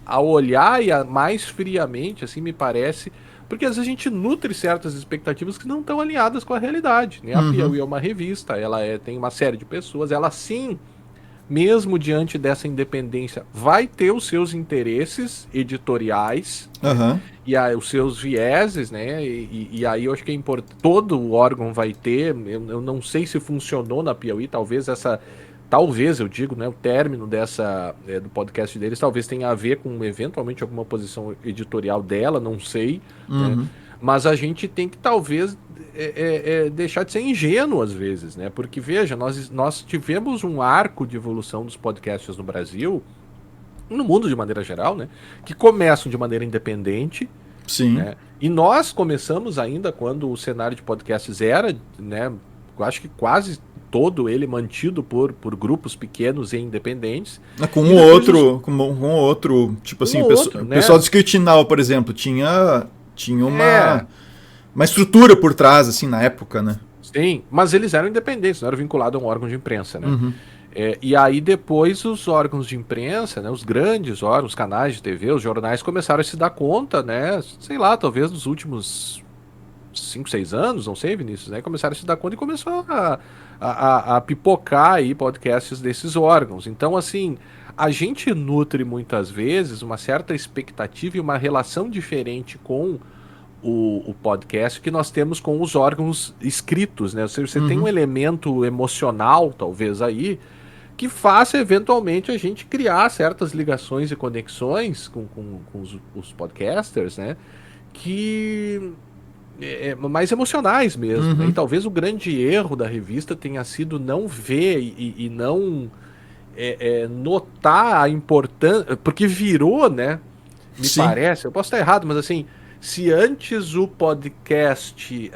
a olhar e mais friamente, assim, me parece, porque às vezes a gente nutre certas expectativas que não estão alinhadas com a realidade, né? A Piauí é uma revista, ela tem uma série de pessoas, ela sim, mesmo diante dessa independência, vai ter os seus interesses editoriais, e os seus vieses, né? E aí eu acho que é importante, todo o órgão vai ter, eu não sei se funcionou na Piauí, talvez eu digo, né, o término do podcast deles talvez tenha a ver com eventualmente alguma posição editorial dela, não sei, né? Mas a gente tem que talvez deixar de ser ingênuo às vezes, né? Porque veja, nós tivemos um arco de evolução dos podcasts no Brasil, no mundo de maneira geral, né, que começam de maneira independente. Sim. Né? E nós começamos ainda quando o cenário de podcasts era, né, eu acho que quase todo ele mantido por grupos pequenos e independentes. Com outro, tipo assim, o pessoal do Skirtinal, por exemplo, tinha uma estrutura por trás, assim, na época, né? Sim, mas eles eram independentes, não eram vinculados a um órgão de imprensa, né? E aí depois os órgãos de imprensa, né, os grandes órgãos, os canais de TV, os jornais começaram a se dar conta, né, sei lá, talvez nos últimos 5, 6 anos, não sei, Vinícius, né, começaram a se dar conta e começou a pipocar aí podcasts desses órgãos. Então, assim, a gente nutre muitas vezes uma certa expectativa e uma relação diferente com o podcast que nós temos com os órgãos escritos, né? Você tem um elemento emocional, talvez, aí, que faça, eventualmente, a gente criar certas ligações e conexões com os podcasters, né? Que mais emocionais mesmo, né? E talvez o grande erro da revista tenha sido não ver e não notar a importância, porque virou, né? Me parece, eu posso estar errado, mas assim, se antes o podcast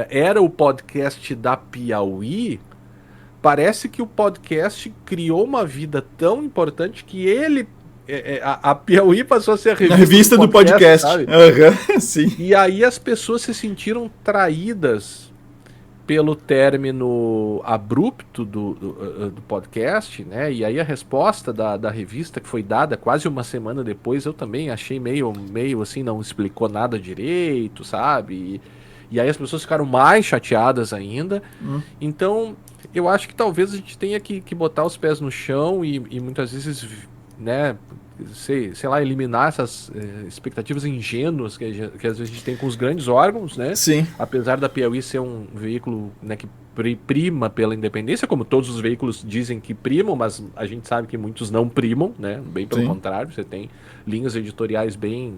era o podcast da Piauí, parece que o podcast criou uma vida tão importante que a Piauí passou a ser a revista do podcast. Sim. E aí as pessoas se sentiram traídas pelo término abrupto do podcast, né? E aí a resposta da revista, que foi dada quase uma semana depois, eu também achei meio assim, não explicou nada direito, sabe? E aí as pessoas ficaram mais chateadas ainda. Então, eu acho que talvez a gente tenha que botar os pés no chão e muitas vezes, né, sei lá, eliminar essas expectativas ingênuas que às vezes a gente tem com os grandes órgãos, né? Sim. Apesar da Piauí ser um veículo, né, que prima pela independência, como todos os veículos dizem que primam, mas a gente sabe que muitos não primam, né? Bem pelo contrário, você tem linhas editoriais bem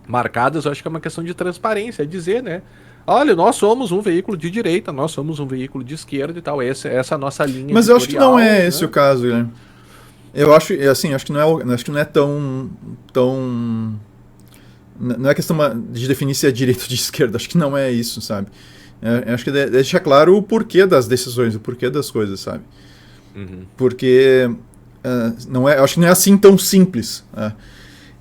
marcadas. Eu acho que é uma questão de transparência, é dizer, né? Olha, nós somos um veículo de direita, nós somos um veículo de esquerda e tal. Essa é a nossa linha. Mas eu acho que não é esse o caso, Guilherme. Eu acho, assim, acho que não é tão não é questão de definir se é direita ou de esquerda. Acho que não é isso, sabe? Acho que deixa claro o porquê das decisões, o porquê das coisas, sabe? Porque acho que não é assim tão simples.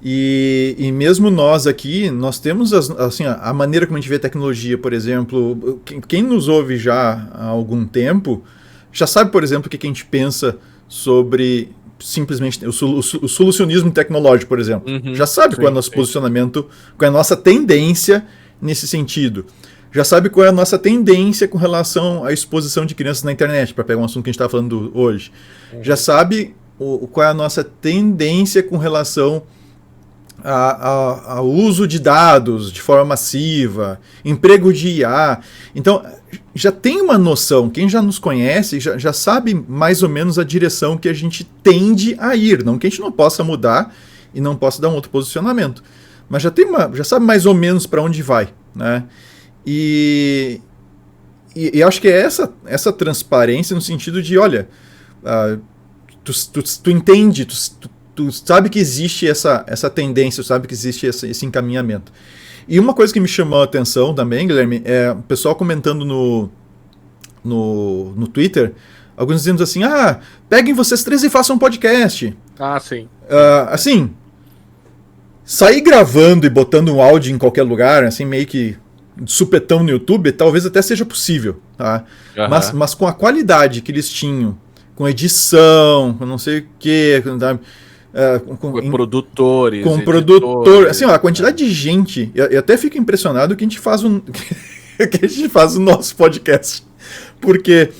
E mesmo nós aqui, nós temos assim, a maneira como a gente vê a tecnologia, por exemplo. Quem nos ouve já há algum tempo já sabe, por exemplo, o que a gente pensa sobre simplesmente o solucionismo tecnológico, por exemplo. Já sabe qual é o nosso posicionamento, qual é a nossa tendência nesse sentido. Já sabe qual é a nossa tendência com relação à exposição de crianças na internet, para pegar um assunto que a gente está falando hoje. Já sabe qual é a nossa tendência com relação ao uso de dados de forma massiva, emprego de IA. Então, já tem uma noção, quem já nos conhece já sabe mais ou menos a direção que a gente tende a ir. Não que a gente não possa mudar e não possa dar um outro posicionamento. Mas já sabe mais ou menos para onde vai, né? E acho que é essa transparência no sentido de, olha, tu entende, tu sabe que existe essa tendência, tu sabe que existe esse encaminhamento. E uma coisa que me chamou a atenção também, Guilherme, é o pessoal comentando no Twitter, alguns dizendo assim, peguem vocês três e façam um podcast. Sim. Assim, sair gravando e botando um áudio em qualquer lugar, assim, meio que supetão no YouTube, talvez até seja possível, tá? Mas com a qualidade que eles tinham, com edição, com não sei o quê, sabe? Com produtores. Com produtor. Assim, a quantidade de gente. Eu até fico impressionado que a gente faz que a gente faz o nosso podcast. Porque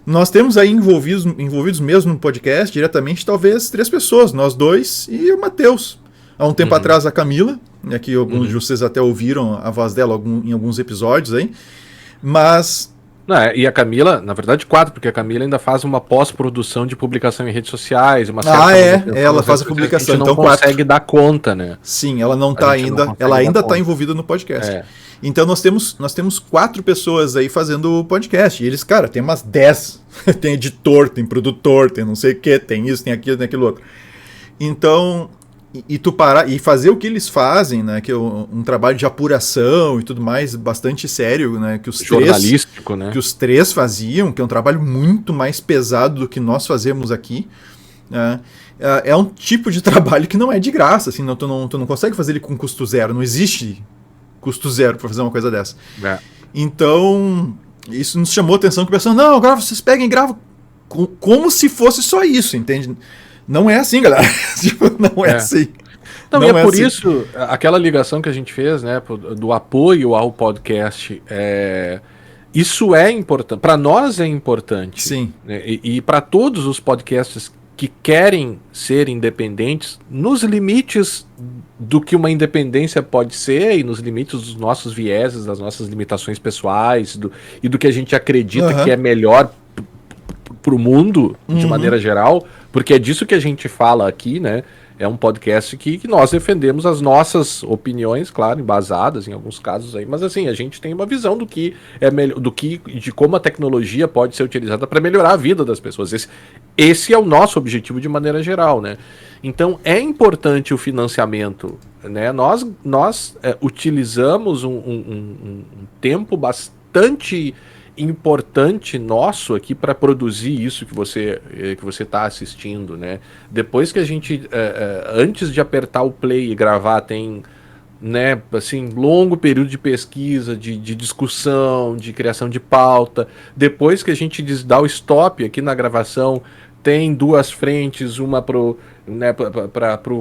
nós temos aí envolvidos mesmo no podcast, diretamente, talvez 3 pessoas. Nós 2 e o Matheus. Há um tempo atrás, a Camila, que alguns de vocês até ouviram a voz dela em alguns episódios aí. Mas... E a Camila, na verdade 4, porque a Camila ainda faz uma pós-produção de publicação em redes sociais, uma certa ela faz a publicação, a gente não consegue dar conta, né? Sim, ela não está ainda, ela ainda está envolvida no podcast. Então nós temos 4 pessoas aí fazendo o podcast, e eles, cara, tem umas 10, tem editor, tem produtor, tem não sei o que, tem isso, tem aquilo, tem aquilo outro. Então, e tu parar e fazer o que eles fazem, né, que é um trabalho de apuração e tudo mais, bastante sério, né, que jornalístico, né, que os 3 faziam, que é um trabalho muito mais pesado do que nós fazemos aqui, né, é um tipo de trabalho que não é de graça, assim, tu não consegue fazer ele com custo zero, não existe custo zero para fazer uma coisa dessa. Então, isso nos chamou a atenção, que o pessoal, não, agora vocês peguem e gravam como se fosse só isso, entende? Não é assim, galera. Não é assim. Não, e é por assim. Isso, aquela ligação que a gente fez, né, do apoio ao podcast, isso é importante. Para nós é importante. Sim. Né, e para todos os podcasts que querem ser independentes, nos limites do que uma independência pode ser e nos limites dos nossos vieses, das nossas limitações pessoais e do que a gente acredita que é melhor para o mundo, de maneira geral, porque é disso que a gente fala aqui, né? É um podcast que nós defendemos as nossas opiniões, claro, embasadas em alguns casos aí, mas assim, a gente tem uma visão do que é melhor, de como a tecnologia pode ser utilizada para melhorar a vida das pessoas. Esse é o nosso objetivo de maneira geral, né? Então é importante o financiamento, né? Nós utilizamos um tempo bastante importante nosso aqui para produzir isso que você está assistindo, né? Depois que a gente, antes de apertar o play e gravar, tem, né, assim, longo período de pesquisa, de discussão, de criação de pauta. Depois que a gente dá o stop aqui na gravação, tem 2 frentes, uma pro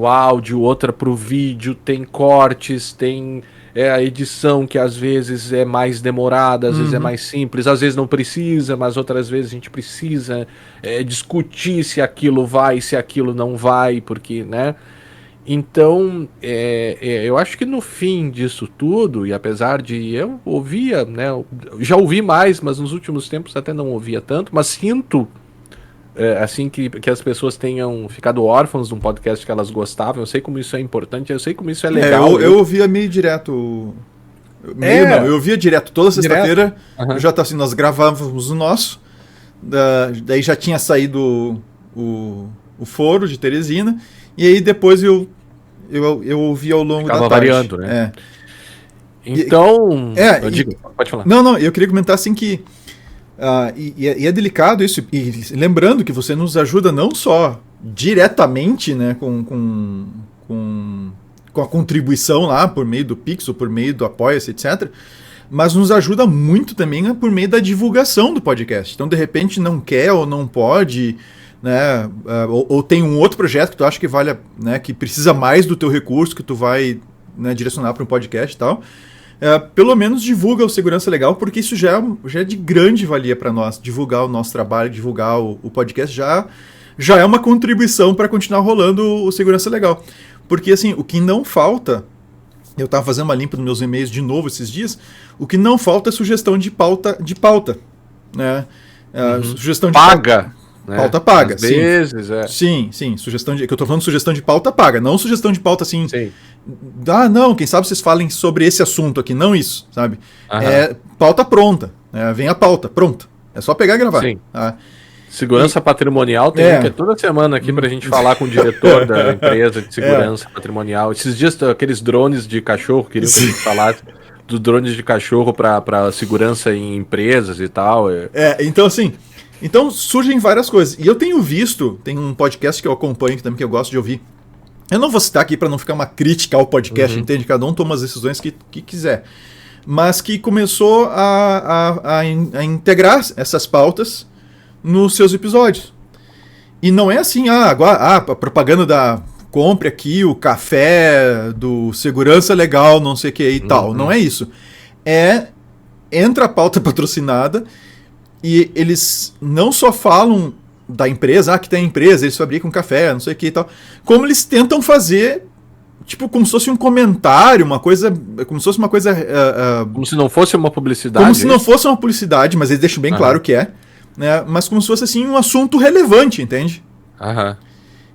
áudio, outra pro vídeo, tem cortes, tem a edição que às vezes é mais demorada, às vezes é mais simples, às vezes não precisa, mas outras vezes a gente precisa discutir se aquilo vai, se aquilo não vai, porque, né? Então, eu acho que no fim disso tudo, e apesar de eu ouvia, né, já ouvi mais, mas nos últimos tempos até não ouvia tanto, mas sinto assim que as pessoas tenham ficado órfãos de um podcast que elas gostavam. Eu sei como isso é importante, eu sei como isso é legal. Eu ouvia meio direto. Eu ouvia direto toda sexta-feira. Já tá assim, nós gravávamos o nosso. Daí já tinha saído o foro de Teresina. E aí depois eu ouvia ao longo da tarde. Variando, né? Então. Pode falar. Não, eu queria comentar assim que. E é delicado isso, e lembrando que você nos ajuda não só diretamente, né, com com a contribuição lá por meio do Pix ou por meio do Apoia-se, etc. Mas nos ajuda muito também por meio da divulgação do podcast. Então, de repente, não quer ou não pode, né? Ou tem um outro projeto que tu acha que vale, né? Que precisa mais do teu recurso, que tu vai, né, direcionar para um podcast e tal. Pelo menos divulga o Segurança Legal, porque isso já é de grande valia para nós. Divulgar o nosso trabalho, divulgar o podcast já é uma contribuição para continuar rolando o Segurança Legal. Porque, assim, o que não falta... Eu estava fazendo uma limpa nos meus e-mails de novo esses dias. O que não falta é sugestão de pauta, né? Sugestão de paga. Pauta paga, às vezes, sim. Sim. Sugestão de... Que eu tô falando sugestão de pauta paga, não sugestão de pauta assim... Sim. Não, quem sabe vocês falem sobre esse assunto aqui, não isso, sabe? É pauta pronta, né? Vem a pauta, pronto. É só pegar e gravar. Sim. Segurança patrimonial tem que toda semana aqui pra gente falar com o diretor da empresa de segurança patrimonial. Esses dias aqueles drones de cachorro, queriam que a gente falasse dos drones de cachorro pra segurança em empresas e tal. Então assim... Então surgem várias coisas. E eu tenho visto, tem um podcast que eu acompanho também, que eu gosto de ouvir. Eu não vou citar aqui para não ficar uma crítica ao podcast, entende? Cada um toma as decisões que quiser. Mas que começou a integrar essas pautas nos seus episódios. E não é assim, agora a propaganda da compre aqui o café do Segurança Legal, não sei o que e tal. Não é isso. Entra a pauta patrocinada e eles não só falam da empresa, que tem empresa, eles fabricam café, não sei o que e tal, como eles tentam fazer, tipo, como se fosse um comentário, uma coisa, como se fosse uma coisa... como se não fosse uma publicidade. Como se não fosse uma publicidade, mas eles deixam bem claro que é, né? Mas como se fosse, assim, um assunto relevante, entende?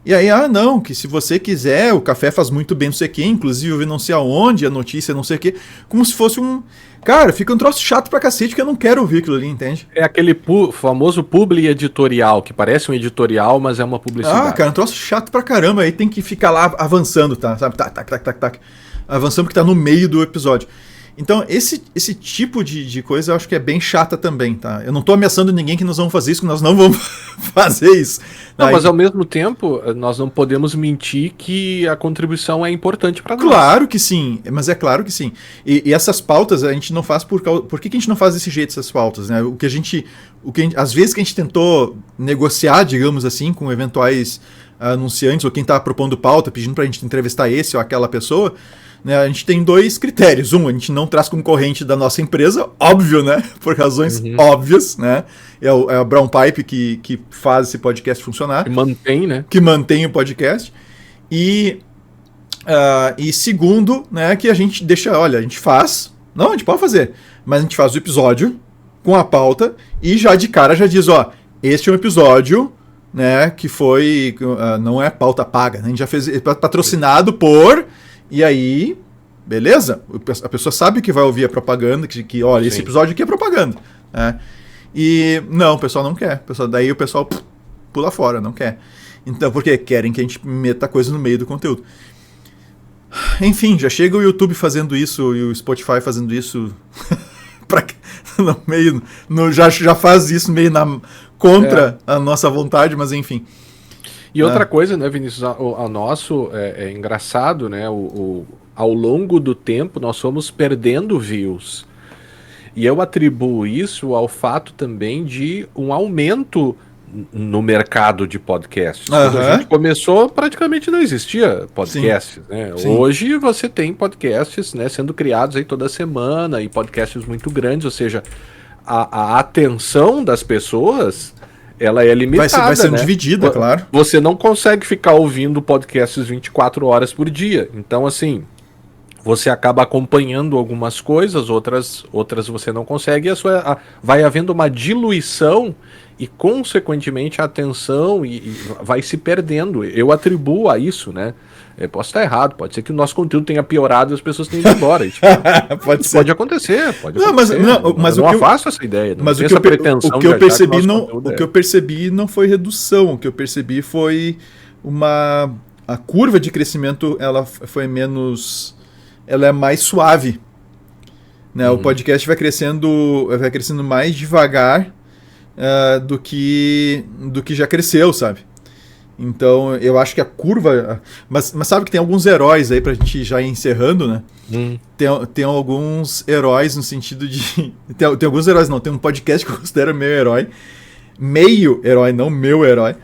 E aí, não, que se você quiser, o café faz muito bem, não sei o que, inclusive eu vi não sei aonde, a notícia não sei o que, como se fosse um... Cara, fica um troço chato pra cacete que eu não quero ouvir aquilo ali, entende? É aquele famoso publi editorial, que parece um editorial, mas é uma publicidade. Cara, um troço chato pra caramba, aí tem que ficar lá avançando, tá? Sabe? Tac. Avançando porque tá no meio do episódio. Então, esse tipo de coisa eu acho que é bem chata também, tá? Eu não tô ameaçando ninguém que nós vamos fazer isso, que nós não vamos fazer isso. Não, mas ao mesmo tempo, nós não podemos mentir que a contribuição é importante para nós. Claro que sim, mas é claro que sim. E essas pautas a gente não faz por causa... Por que a gente não faz desse jeito essas pautas, né? Às vezes que a gente tentou negociar, digamos assim, com eventuais anunciantes ou quem tá propondo pauta, pedindo pra gente entrevistar esse ou aquela pessoa... Né, a gente tem dois critérios. Um, a gente não traz concorrente da nossa empresa, óbvio, né? Por razões óbvias, né? É a Brown Pipe que faz esse podcast funcionar. Que mantém, né? Que mantém o podcast. E segundo, né, que a gente deixa, olha, a gente faz... Não, a gente pode fazer. Mas a gente faz o episódio com a pauta e já de cara já diz, este é um episódio... Né, que foi... não é pauta paga, né? A gente já fez patrocinado por... E aí, beleza? A pessoa sabe que vai ouvir a propaganda, que olha, esse episódio aqui é propaganda. Né? E não, o pessoal não quer. Daí o pessoal pula fora, não quer. Então, porque querem que a gente meta coisa no meio do conteúdo. Enfim, já chega o YouTube fazendo isso e o Spotify fazendo isso no meio, já faz isso meio contra a nossa vontade, mas enfim. E outra coisa, né, Vinícius, a nosso é engraçado, né, ao longo do tempo nós fomos perdendo views. E eu atribuo isso ao fato também de um aumento no mercado de podcasts. Quando a gente começou, praticamente não existia podcasts, né? Sim. Hoje você tem podcasts, né, sendo criados aí toda semana e podcasts muito grandes, ou seja, a atenção das pessoas... ela é limitada, vai sendo dividida, claro. Você não consegue ficar ouvindo podcasts 24 horas por dia. Então, assim, você acaba acompanhando algumas coisas, outras você não consegue, e vai havendo uma diluição e, consequentemente, a atenção e vai se perdendo. Eu atribuo a isso, né? Eu posso estar errado, pode ser que o nosso conteúdo tenha piorado e as pessoas tenham ido embora. Isso pode acontecer, mas eu não afasto essa ideia. Mas o que eu percebi não foi redução, o que eu percebi foi a curva de crescimento, ela é mais suave. Né? O podcast vai crescendo mais devagar do que já cresceu, sabe? Então, eu acho que a curva... Mas sabe que tem alguns heróis aí pra gente já ir encerrando, né? Tem alguns heróis no sentido de... Tem alguns heróis, não. Tem um podcast que eu considero meu herói. Meio herói, não meu herói.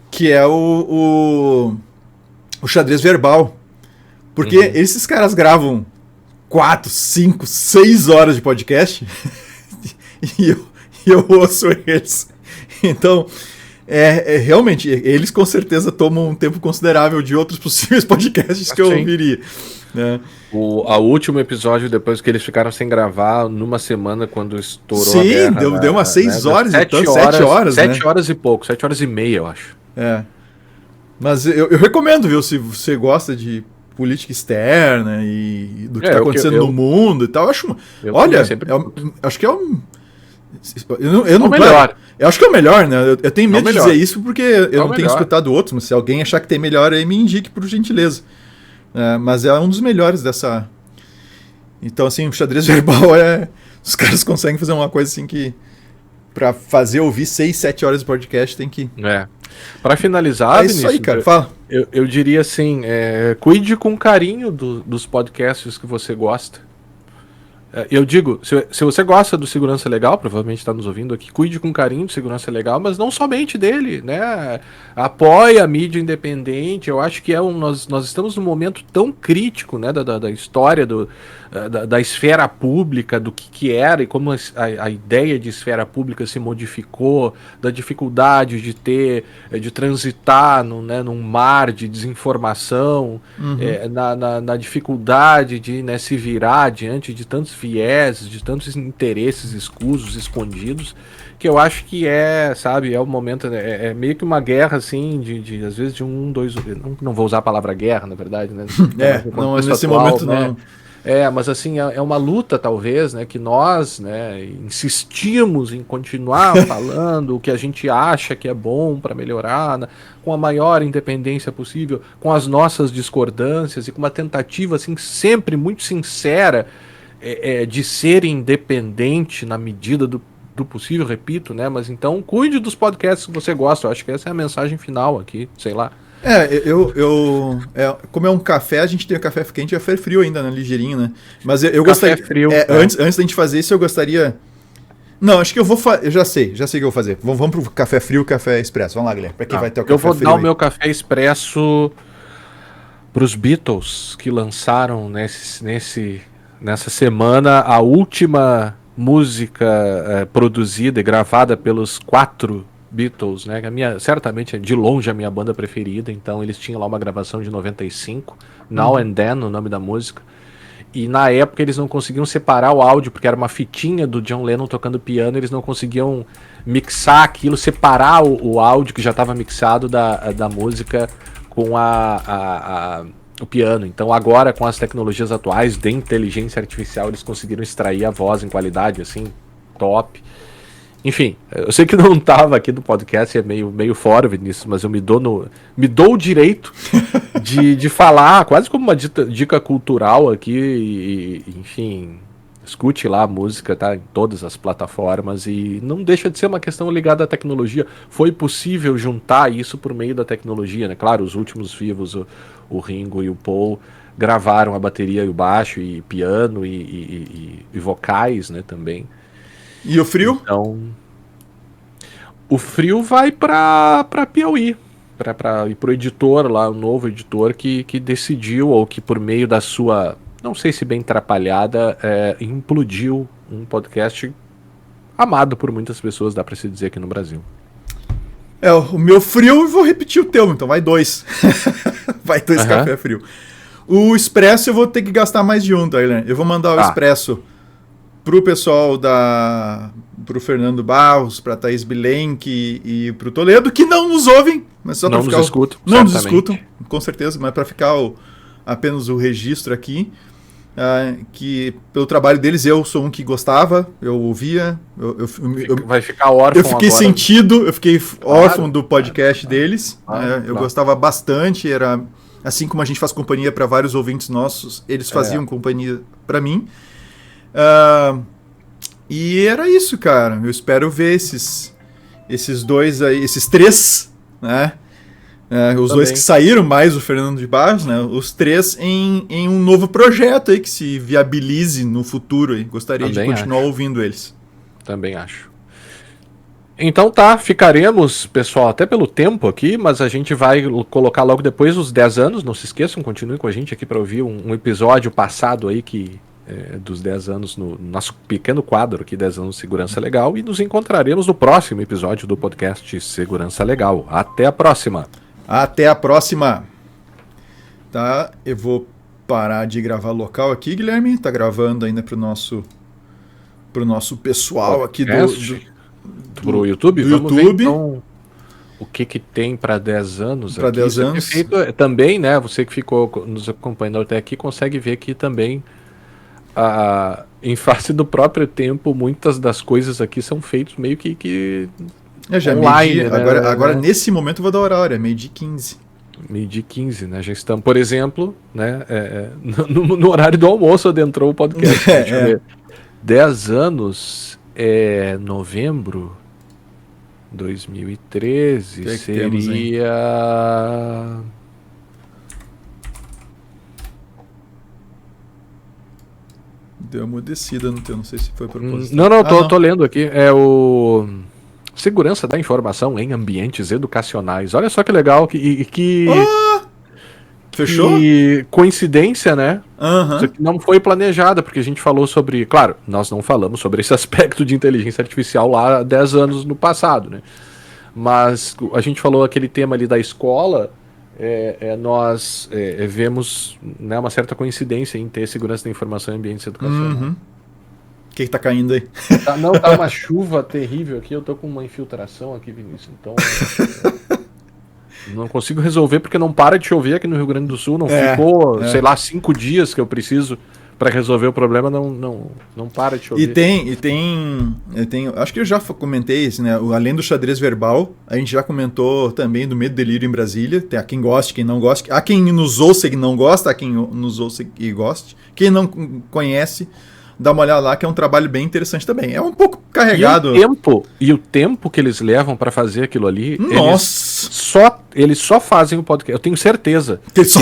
Que é o xadrez verbal. Porque esses caras gravam 4, 5, 6 horas de podcast e eu ouço eles. Então... realmente, eles com certeza tomam um tempo considerável de outros possíveis podcasts que eu ouviria. Né? O último episódio, depois que eles ficaram sem gravar, numa semana, quando estourou a guerra... Sim, deu umas 6 horas, 7 horas, 7 horas e pouco, 7 horas e meia, eu acho. Mas eu recomendo, viu, se você gosta de política externa e do que está acontecendo no mundo e tal. Eu acho acho que é um... Eu não melhor. Eu acho que é o melhor, né? Eu tenho medo de dizer isso porque eu não tenho escutado outros, mas se alguém achar que tem melhor aí, me indique por gentileza. Mas é um dos melhores dessa... Então, assim, o xadrez verbal os caras conseguem fazer uma coisa assim que... Pra fazer ouvir 6, 7 horas de podcast tem que... Pra finalizar, Vinícius, isso aí, cara, fala. Eu diria assim, cuide com carinho dos podcasts que você gosta. Eu digo, se você gosta do Segurança Legal, provavelmente está nos ouvindo aqui, cuide com carinho do Segurança Legal, mas não somente dele, né? Apoie a mídia independente. Eu acho que nós estamos num momento tão crítico, né, da história da esfera pública, do que era e como a ideia de esfera pública se modificou, da dificuldade de transitar num mar de desinformação, na dificuldade de se virar diante de tantos vieses, de tantos interesses escusos, escondidos, que eu acho que sabe, é o momento, é meio que uma guerra, assim, às vezes de não vou usar a palavra guerra, na verdade, né? Não, nesse momento né? não. Mas assim, é uma luta, talvez, né, que nós, né, insistimos em continuar falando o que a gente acha que é bom para melhorar, com a maior independência possível, com as nossas discordâncias e com uma tentativa, assim, sempre muito sincera de ser independente na medida do possível, repito, né, mas então cuide dos podcasts que você gosta. Eu acho que essa é a mensagem final aqui, sei lá. Como é um café, a gente tem o café quente e café frio ainda, né? Ligeirinho, né? Mas eu gostaria. Frio, antes da gente fazer isso, eu gostaria. Não, acho que eu já sei o que eu vou fazer. Vamos pro café frio e café expresso. Vamos lá, Guilherme. Pra quem vai ter o café frio? Eu vou dar o meu café expresso pros Beatles, que lançaram nessa semana a última música produzida e gravada pelos 4 Beatles, né? Certamente é de longe a minha banda preferida. Então eles tinham lá uma gravação de 95, Now and Then, o nome da música. E na época eles não conseguiam separar o áudio, porque era uma fitinha do John Lennon tocando piano. Eles não conseguiam mixar aquilo, separar o áudio que já estava mixado da música com o piano. Então agora, com as tecnologias atuais de inteligência artificial, eles conseguiram extrair a voz em qualidade assim, top. Enfim, eu sei que não estava aqui no podcast, é meio fora, Vinícius, mas eu me dou o direito de falar, quase como uma dica cultural aqui, enfim, escute lá a música, tá, em todas as plataformas, e não deixa de ser uma questão ligada à tecnologia. Foi possível juntar isso por meio da tecnologia, né? Claro, os últimos vivos, o Ringo e o Paul, gravaram a bateria e o baixo, e piano, e vocais, né, também. E o frio? Então, o frio vai para Piauí, ir pro editor lá, o novo editor que decidiu, ou que por meio da sua, não sei se bem atrapalhada, implodiu um podcast amado por muitas pessoas, dá para se dizer, aqui no Brasil. O meu frio, eu vou repetir o teu, então vai 2. Vai 2 café frio. O expresso eu vou ter que gastar mais de um, tá, Guilherme? Eu vou mandar o expresso pro pessoal pro Fernando Barros, pra Thaís Bilenque e pro Toledo, que não nos ouvem, mas só pra ficar... Não nos escutam, com certeza, mas pra ficar apenas o registro aqui, que pelo trabalho deles eu sou um que gostava, eu ouvia, vai ficar órfão. Eu fiquei agora. Eu fiquei órfão do podcast deles, eu gostava bastante, era assim como a gente faz companhia para vários ouvintes nossos, eles faziam companhia para mim. E era isso, cara. Eu espero ver esses 2 aí, esses 3, né? Os dois que saíram, mais o Fernando de Barros, né? Os três em um novo projeto aí que se viabilize no futuro. Aí. Gostaria de continuar ouvindo eles. Também acho. Então tá, ficaremos, pessoal, até pelo tempo aqui, mas a gente vai colocar logo depois os 10 anos, não se esqueçam, continuem com a gente aqui para ouvir um episódio passado aí dos 10 anos no nosso pequeno quadro aqui, 10 anos de Segurança Legal, e nos encontraremos no próximo episódio do podcast Segurança Legal. Até a próxima! Até a próxima! Tá, eu vou parar de gravar local aqui, Guilherme, tá gravando ainda pro nosso pessoal aqui pro YouTube? Do Vamos YouTube. ver, então, o que tem para 10 anos para 10 anos. Feito, também, né, você que ficou nos acompanhando até aqui, consegue ver que também, em face do próprio tempo, muitas das coisas aqui são feitas meio que já online. Né? Agora nesse momento eu vou dar horário, é 12h15. 12h15, né? Já estamos, por exemplo, né, no horário do almoço adentrou o podcast. Deixa eu ver. 10 anos novembro 2013 que seria... Deu uma descida no teu, não sei se foi propósito. Não, tô lendo aqui. É o Segurança da Informação em Ambientes Educacionais. Olha só que legal que fechou? Que coincidência, né? Uhum. Isso aqui não foi planejada, porque a gente falou sobre... Claro, nós não falamos sobre esse aspecto de inteligência artificial lá há 10 anos no passado, né? Mas a gente falou aquele tema ali da escola, nós vemos, né, uma certa coincidência em ter segurança da informação em ambientes educacionais. Uhum. O que tá caindo aí? Tá uma chuva terrível aqui, eu tô com uma infiltração aqui, Vinícius, então... Não consigo resolver porque não para de chover aqui no Rio Grande do Sul. Não ficou, sei lá, 5 dias que eu preciso para resolver o problema. Não para de chover. E tem, acho que eu já comentei isso, né? Além do xadrez verbal, a gente já comentou também do Medo e Delírio em Brasília. Tem a quem goste, quem não goste. Há quem nos ouça e não gosta, há quem nos ouça e goste. Quem não conhece, dá uma olhada lá, que é um trabalho bem interessante também. É um pouco carregado. E o tempo que eles levam para fazer aquilo ali. Nossa! Eles só fazem o podcast. Eu tenho certeza que eles só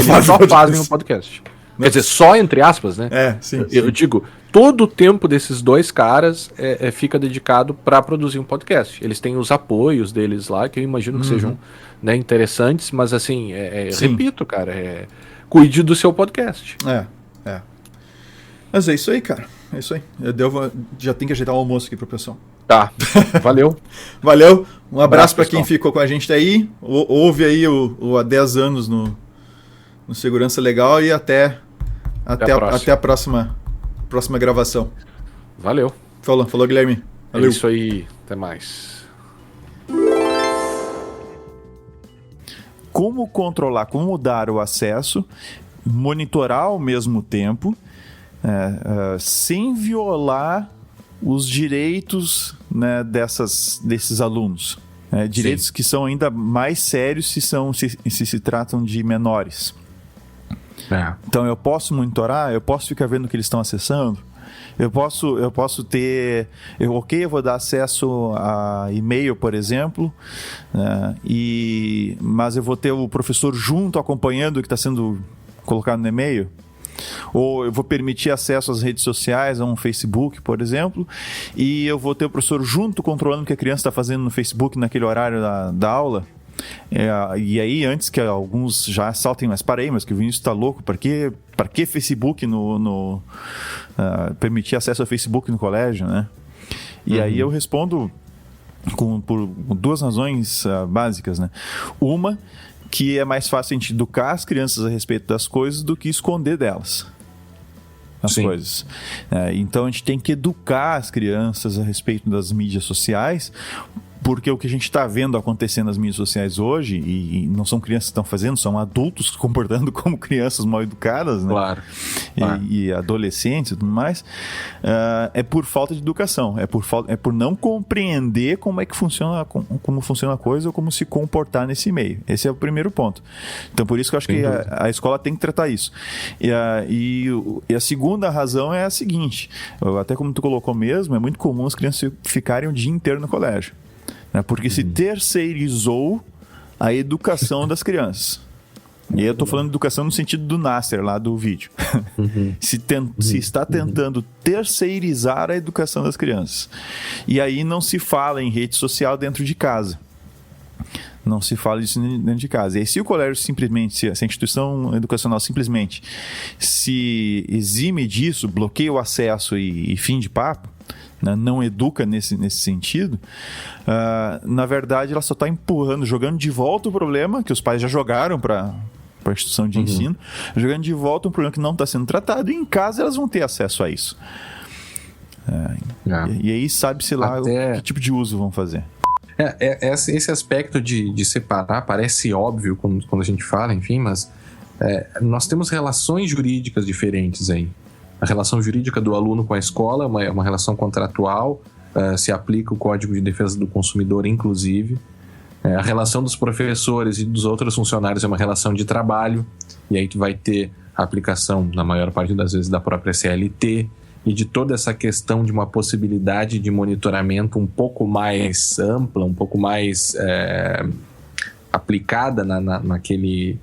fazem o podcast. Quer dizer, só entre aspas, né? Sim. Eu digo, todo o tempo desses dois caras fica dedicado para produzir um podcast. Eles têm os apoios deles lá, que eu imagino que sejam, né, interessantes, mas assim, repito, cara, cuide do seu podcast. Mas é isso aí, cara. É isso aí. Já tem que ajeitar o almoço aqui pro pessoal. Tá, valeu. Valeu. Um abraço para quem ficou com a gente aí. Ouve aí o há 10 anos no Segurança Legal e até a próxima gravação. Valeu. Falou, Guilherme. Valeu. É isso aí. Até mais. Como controlar, como dar o acesso, monitorar ao mesmo tempo, sem violar os direitos, né, desses alunos. Direitos que são ainda mais sérios se tratam de menores. Então eu posso monitorar, eu posso ficar vendo o que eles estão acessando, eu posso ter... eu vou dar acesso a e-mail, por exemplo, mas eu vou ter o professor junto acompanhando o que está sendo colocado no e-mail. Ou eu vou permitir acesso às redes sociais, a um Facebook, por exemplo, e eu vou ter o professor junto controlando o que a criança está fazendo no Facebook naquele horário da aula. E aí, antes que alguns já saltem, mas para aí, mas que o Vinícius está louco, para que Facebook permitir acesso ao Facebook no colégio, né? E aí eu respondo por 2 razões básicas, né? Uma, que é mais fácil a gente educar as crianças a respeito das coisas do que esconder delas as coisas. Então a gente tem que educar as crianças a respeito das mídias sociais, porque o que a gente está vendo acontecendo nas mídias sociais hoje, e não são crianças que estão fazendo, são adultos se comportando como crianças mal educadas, né? Claro. E adolescentes e tudo mais, é por falta de educação, é por não compreender como é que funciona, como funciona a coisa ou como se comportar nesse meio. Esse é o primeiro ponto. Então por isso que eu acho que a escola tem que tratar isso. E a segunda razão é a seguinte, até como tu colocou mesmo, é muito comum as crianças ficarem o dia inteiro no colégio. Porque se terceirizou a educação das crianças. E aí eu estou falando de educação no sentido do Nasser, lá do vídeo. Se está tentando terceirizar a educação das crianças. E aí não se fala em rede social dentro de casa. Não se fala disso dentro de casa. E aí, se o colégio simplesmente, se a instituição educacional simplesmente se exime disso, bloqueia o acesso e fim de papo, né, não educa nesse sentido, na verdade ela só está empurrando, jogando de volta o problema que os pais já jogaram para a instituição de ensino, jogando de volta um problema que não está sendo tratado, e em casa elas vão ter acesso a isso. E aí sabe-se lá que tipo de uso vão fazer. Esse aspecto de separar parece óbvio quando a gente fala, enfim, mas nós temos relações jurídicas diferentes aí. A relação jurídica do aluno com a escola é uma relação contratual, se aplica o Código de Defesa do Consumidor, inclusive. A relação dos professores e dos outros funcionários é uma relação de trabalho, e aí tu vai ter a aplicação, na maior parte das vezes, da própria CLT, e de toda essa questão de uma possibilidade de monitoramento um pouco mais ampla, um pouco mais aplicada naquele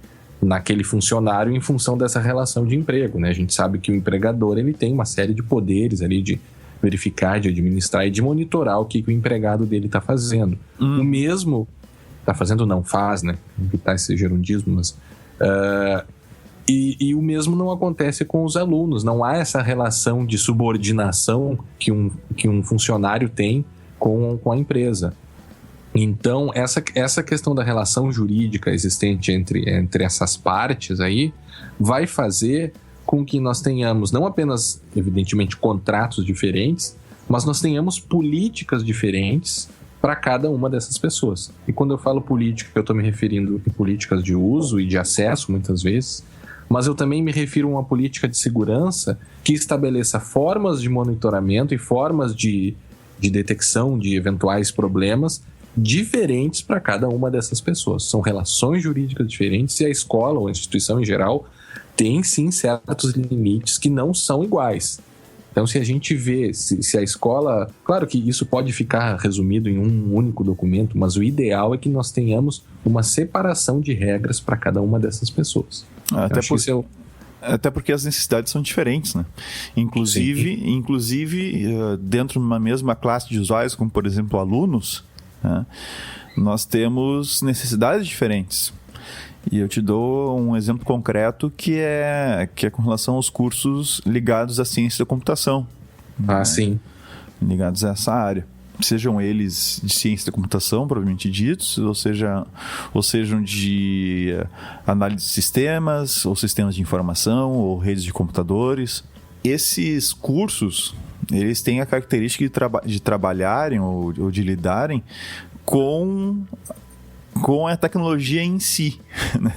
funcionário em função dessa relação de emprego, né? A gente sabe que o empregador ele tem uma série de poderes ali de verificar, de administrar e de monitorar o que o empregado dele está fazendo. O mesmo... Está fazendo, não faz, né? Evitar esse gerundismo, mas... E o mesmo não acontece com os alunos. Não há essa relação de subordinação que um funcionário tem com a empresa. Então, essa questão da relação jurídica existente entre essas partes aí vai fazer com que nós tenhamos não apenas, evidentemente, contratos diferentes, mas nós tenhamos políticas diferentes para cada uma dessas pessoas. E quando eu falo política, eu estou me referindo a políticas de uso e de acesso, muitas vezes, mas eu também me refiro a uma política de segurança que estabeleça formas de monitoramento e formas de detecção de eventuais problemas diferentes para cada uma dessas pessoas. São relações jurídicas diferentes e a escola ou a instituição em geral tem sim certos limites que não são iguais. Então, se a gente vê, se a escola... Claro que isso pode ficar resumido em um único documento, mas o ideal é que nós tenhamos uma separação de regras para cada uma dessas pessoas. Até porque as necessidades são diferentes, né? Inclusive dentro de uma mesma classe de usuários, como por exemplo alunos, né, nós temos necessidades diferentes. E eu te dou um exemplo concreto que é com relação aos cursos ligados à ciência da computação. Sim. Ligados a essa área. Sejam eles de ciência da computação, propriamente ditos, ou sejam de análise de sistemas, ou sistemas de informação, ou redes de computadores. Esses cursos, eles têm a característica de trabalharem ou de lidarem com a tecnologia em si, né?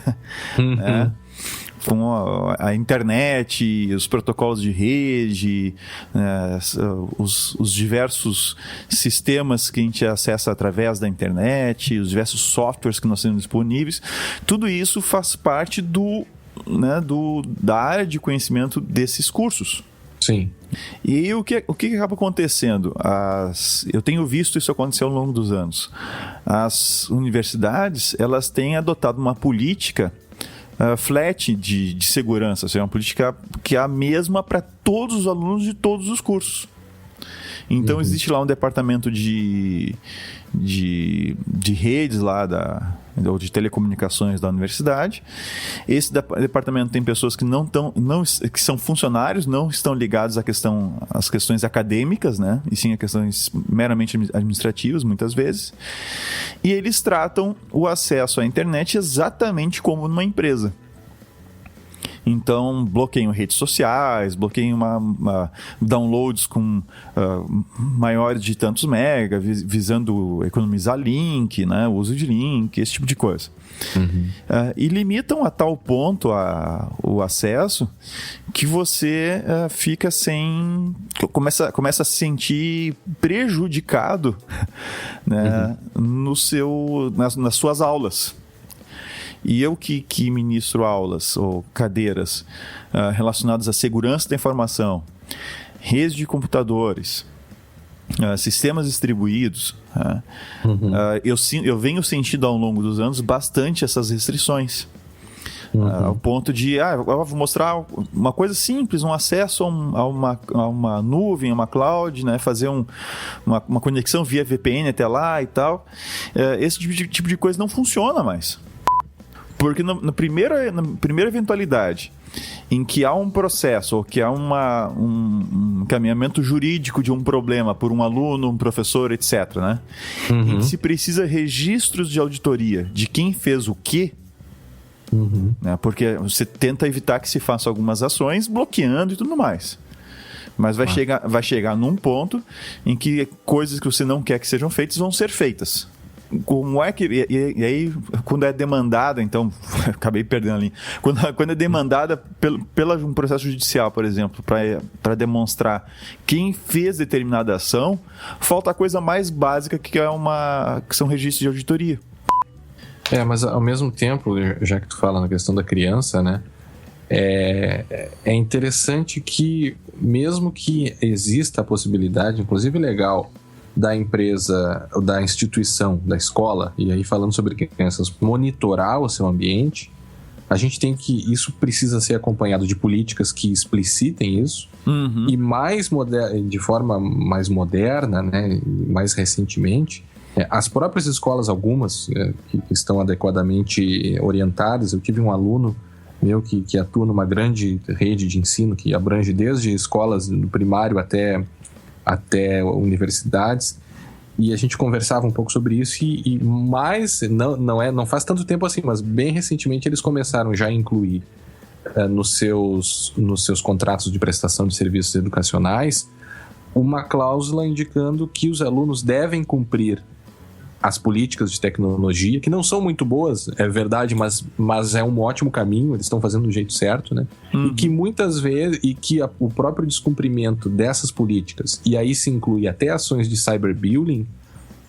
Com a internet, os protocolos de rede, os diversos sistemas que a gente acessa através da internet, os diversos softwares que nós temos disponíveis, tudo isso faz parte da área de conhecimento desses cursos. Sim. E o que acaba acontecendo? Eu tenho visto isso acontecer ao longo dos anos. As universidades, elas têm adotado uma política flat de segurança, ou seja, uma política que é a mesma para todos os alunos de todos os cursos. Então, existe lá um departamento de redes lá ou de telecomunicações da universidade. Esse departamento tem pessoas que que são funcionários, não estão ligados às questões acadêmicas, né? E sim a questões meramente administrativas, muitas vezes. E eles tratam o acesso à internet exatamente como numa empresa. Então, bloqueiam redes sociais, bloqueiam downloads com maiores de tantos mega, visando economizar link, né, o uso de link, esse tipo de coisa. E limitam a tal ponto o acesso que você fica começa a se sentir prejudicado, né, nas suas aulas. E eu que ministro aulas ou cadeiras relacionadas à segurança da informação, redes de computadores, sistemas distribuídos, eu venho sentindo ao longo dos anos bastante essas restrições. Ao ponto de, eu vou mostrar uma coisa simples, um acesso a uma nuvem, a uma cloud, né? Fazer uma conexão via VPN até lá e tal. Esse tipo de coisa não funciona mais. Porque na primeira eventualidade em que há um processo ou que há um encaminhamento jurídico de um problema por um aluno, um professor, etc., né? Em que se precisa registros de auditoria de quem fez o quê, né? Porque você tenta evitar que se faça algumas ações bloqueando e tudo mais. Mas vai chegar num ponto em que coisas que você não quer que sejam feitas vão ser feitas. Como é que... E aí, quando é demandada, então... acabei perdendo a linha. Quando é demandada pelo um processo judicial, por exemplo, para demonstrar quem fez determinada ação, falta a coisa mais básica que são registros de auditoria. Mas ao mesmo tempo, já que tu fala na questão da criança, né? É interessante que, mesmo que exista a possibilidade, inclusive legal, da empresa, da instituição, da escola, e aí falando sobre crianças, monitorar o seu ambiente, a gente tem que... Isso precisa ser acompanhado de políticas que explicitem isso, e de forma mais moderna, né, mais recentemente, as próprias escolas, algumas que estão adequadamente orientadas. Eu tive um aluno meu que atua numa grande rede de ensino que abrange desde escolas do primário até universidades, e a gente conversava um pouco sobre isso, e mais, não faz tanto tempo assim, mas bem recentemente eles começaram já a incluir nos seus contratos de prestação de serviços educacionais uma cláusula indicando que os alunos devem cumprir as políticas de tecnologia, que não são muito boas, é verdade, mas é um ótimo caminho, eles estão fazendo do jeito certo, né? E que muitas vezes, o próprio descumprimento dessas políticas, e aí se inclui até ações de cyberbullying,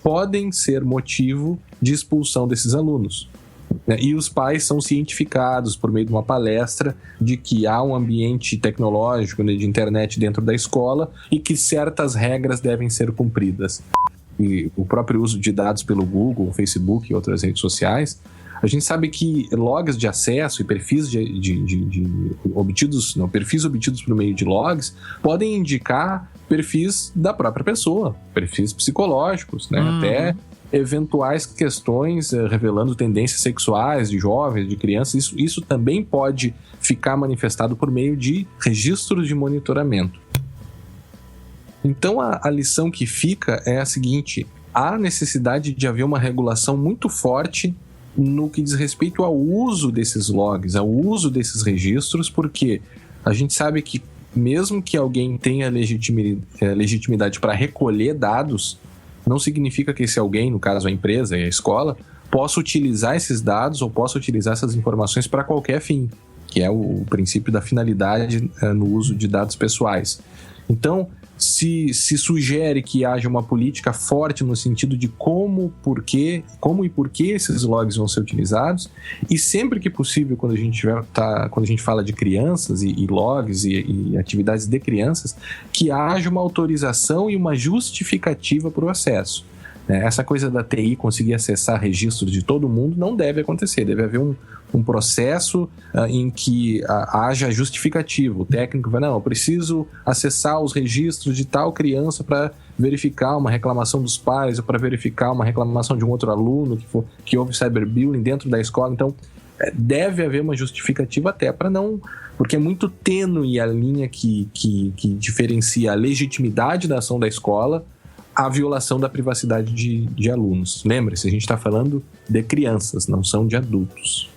podem ser motivo de expulsão desses alunos. Né? E os pais são cientificados por meio de uma palestra de que há um ambiente tecnológico, né, de internet dentro da escola e que certas regras devem ser cumpridas. E o próprio uso de dados pelo Google, Facebook e outras redes sociais, a gente sabe que logs de acesso e perfis perfis obtidos por meio de logs podem indicar perfis da própria pessoa, perfis psicológicos, né? Até eventuais questões revelando tendências sexuais de jovens, de crianças. Isso também pode ficar manifestado por meio de registros de monitoramento. Então a lição que fica é a seguinte: há necessidade de haver uma regulação muito forte no que diz respeito ao uso desses logs, ao uso desses registros, porque a gente sabe que mesmo que alguém tenha legitimidade para recolher dados, não significa que esse alguém, no caso a empresa e a escola, possa utilizar esses dados ou possa utilizar essas informações para qualquer fim, que é o princípio da finalidade no uso de dados pessoais. Então, se sugere que haja uma política forte no sentido de como e por que esses logs vão ser utilizados, e sempre que possível, quando a gente fala de crianças e logs e atividades de crianças, que haja uma autorização e uma justificativa para o acesso. Essa coisa da TI conseguir acessar registros de todo mundo não deve acontecer, deve haver um processo em que haja justificativo. O técnico vai, eu preciso acessar os registros de tal criança para verificar uma reclamação dos pais ou para verificar uma reclamação de um outro aluno que houve cyberbullying dentro da escola. Então, deve haver uma justificativa até para não... Porque é muito tênue a linha que diferencia a legitimidade da ação da escola a violação da privacidade de alunos. Lembre-se, a gente está falando de crianças, não são de adultos.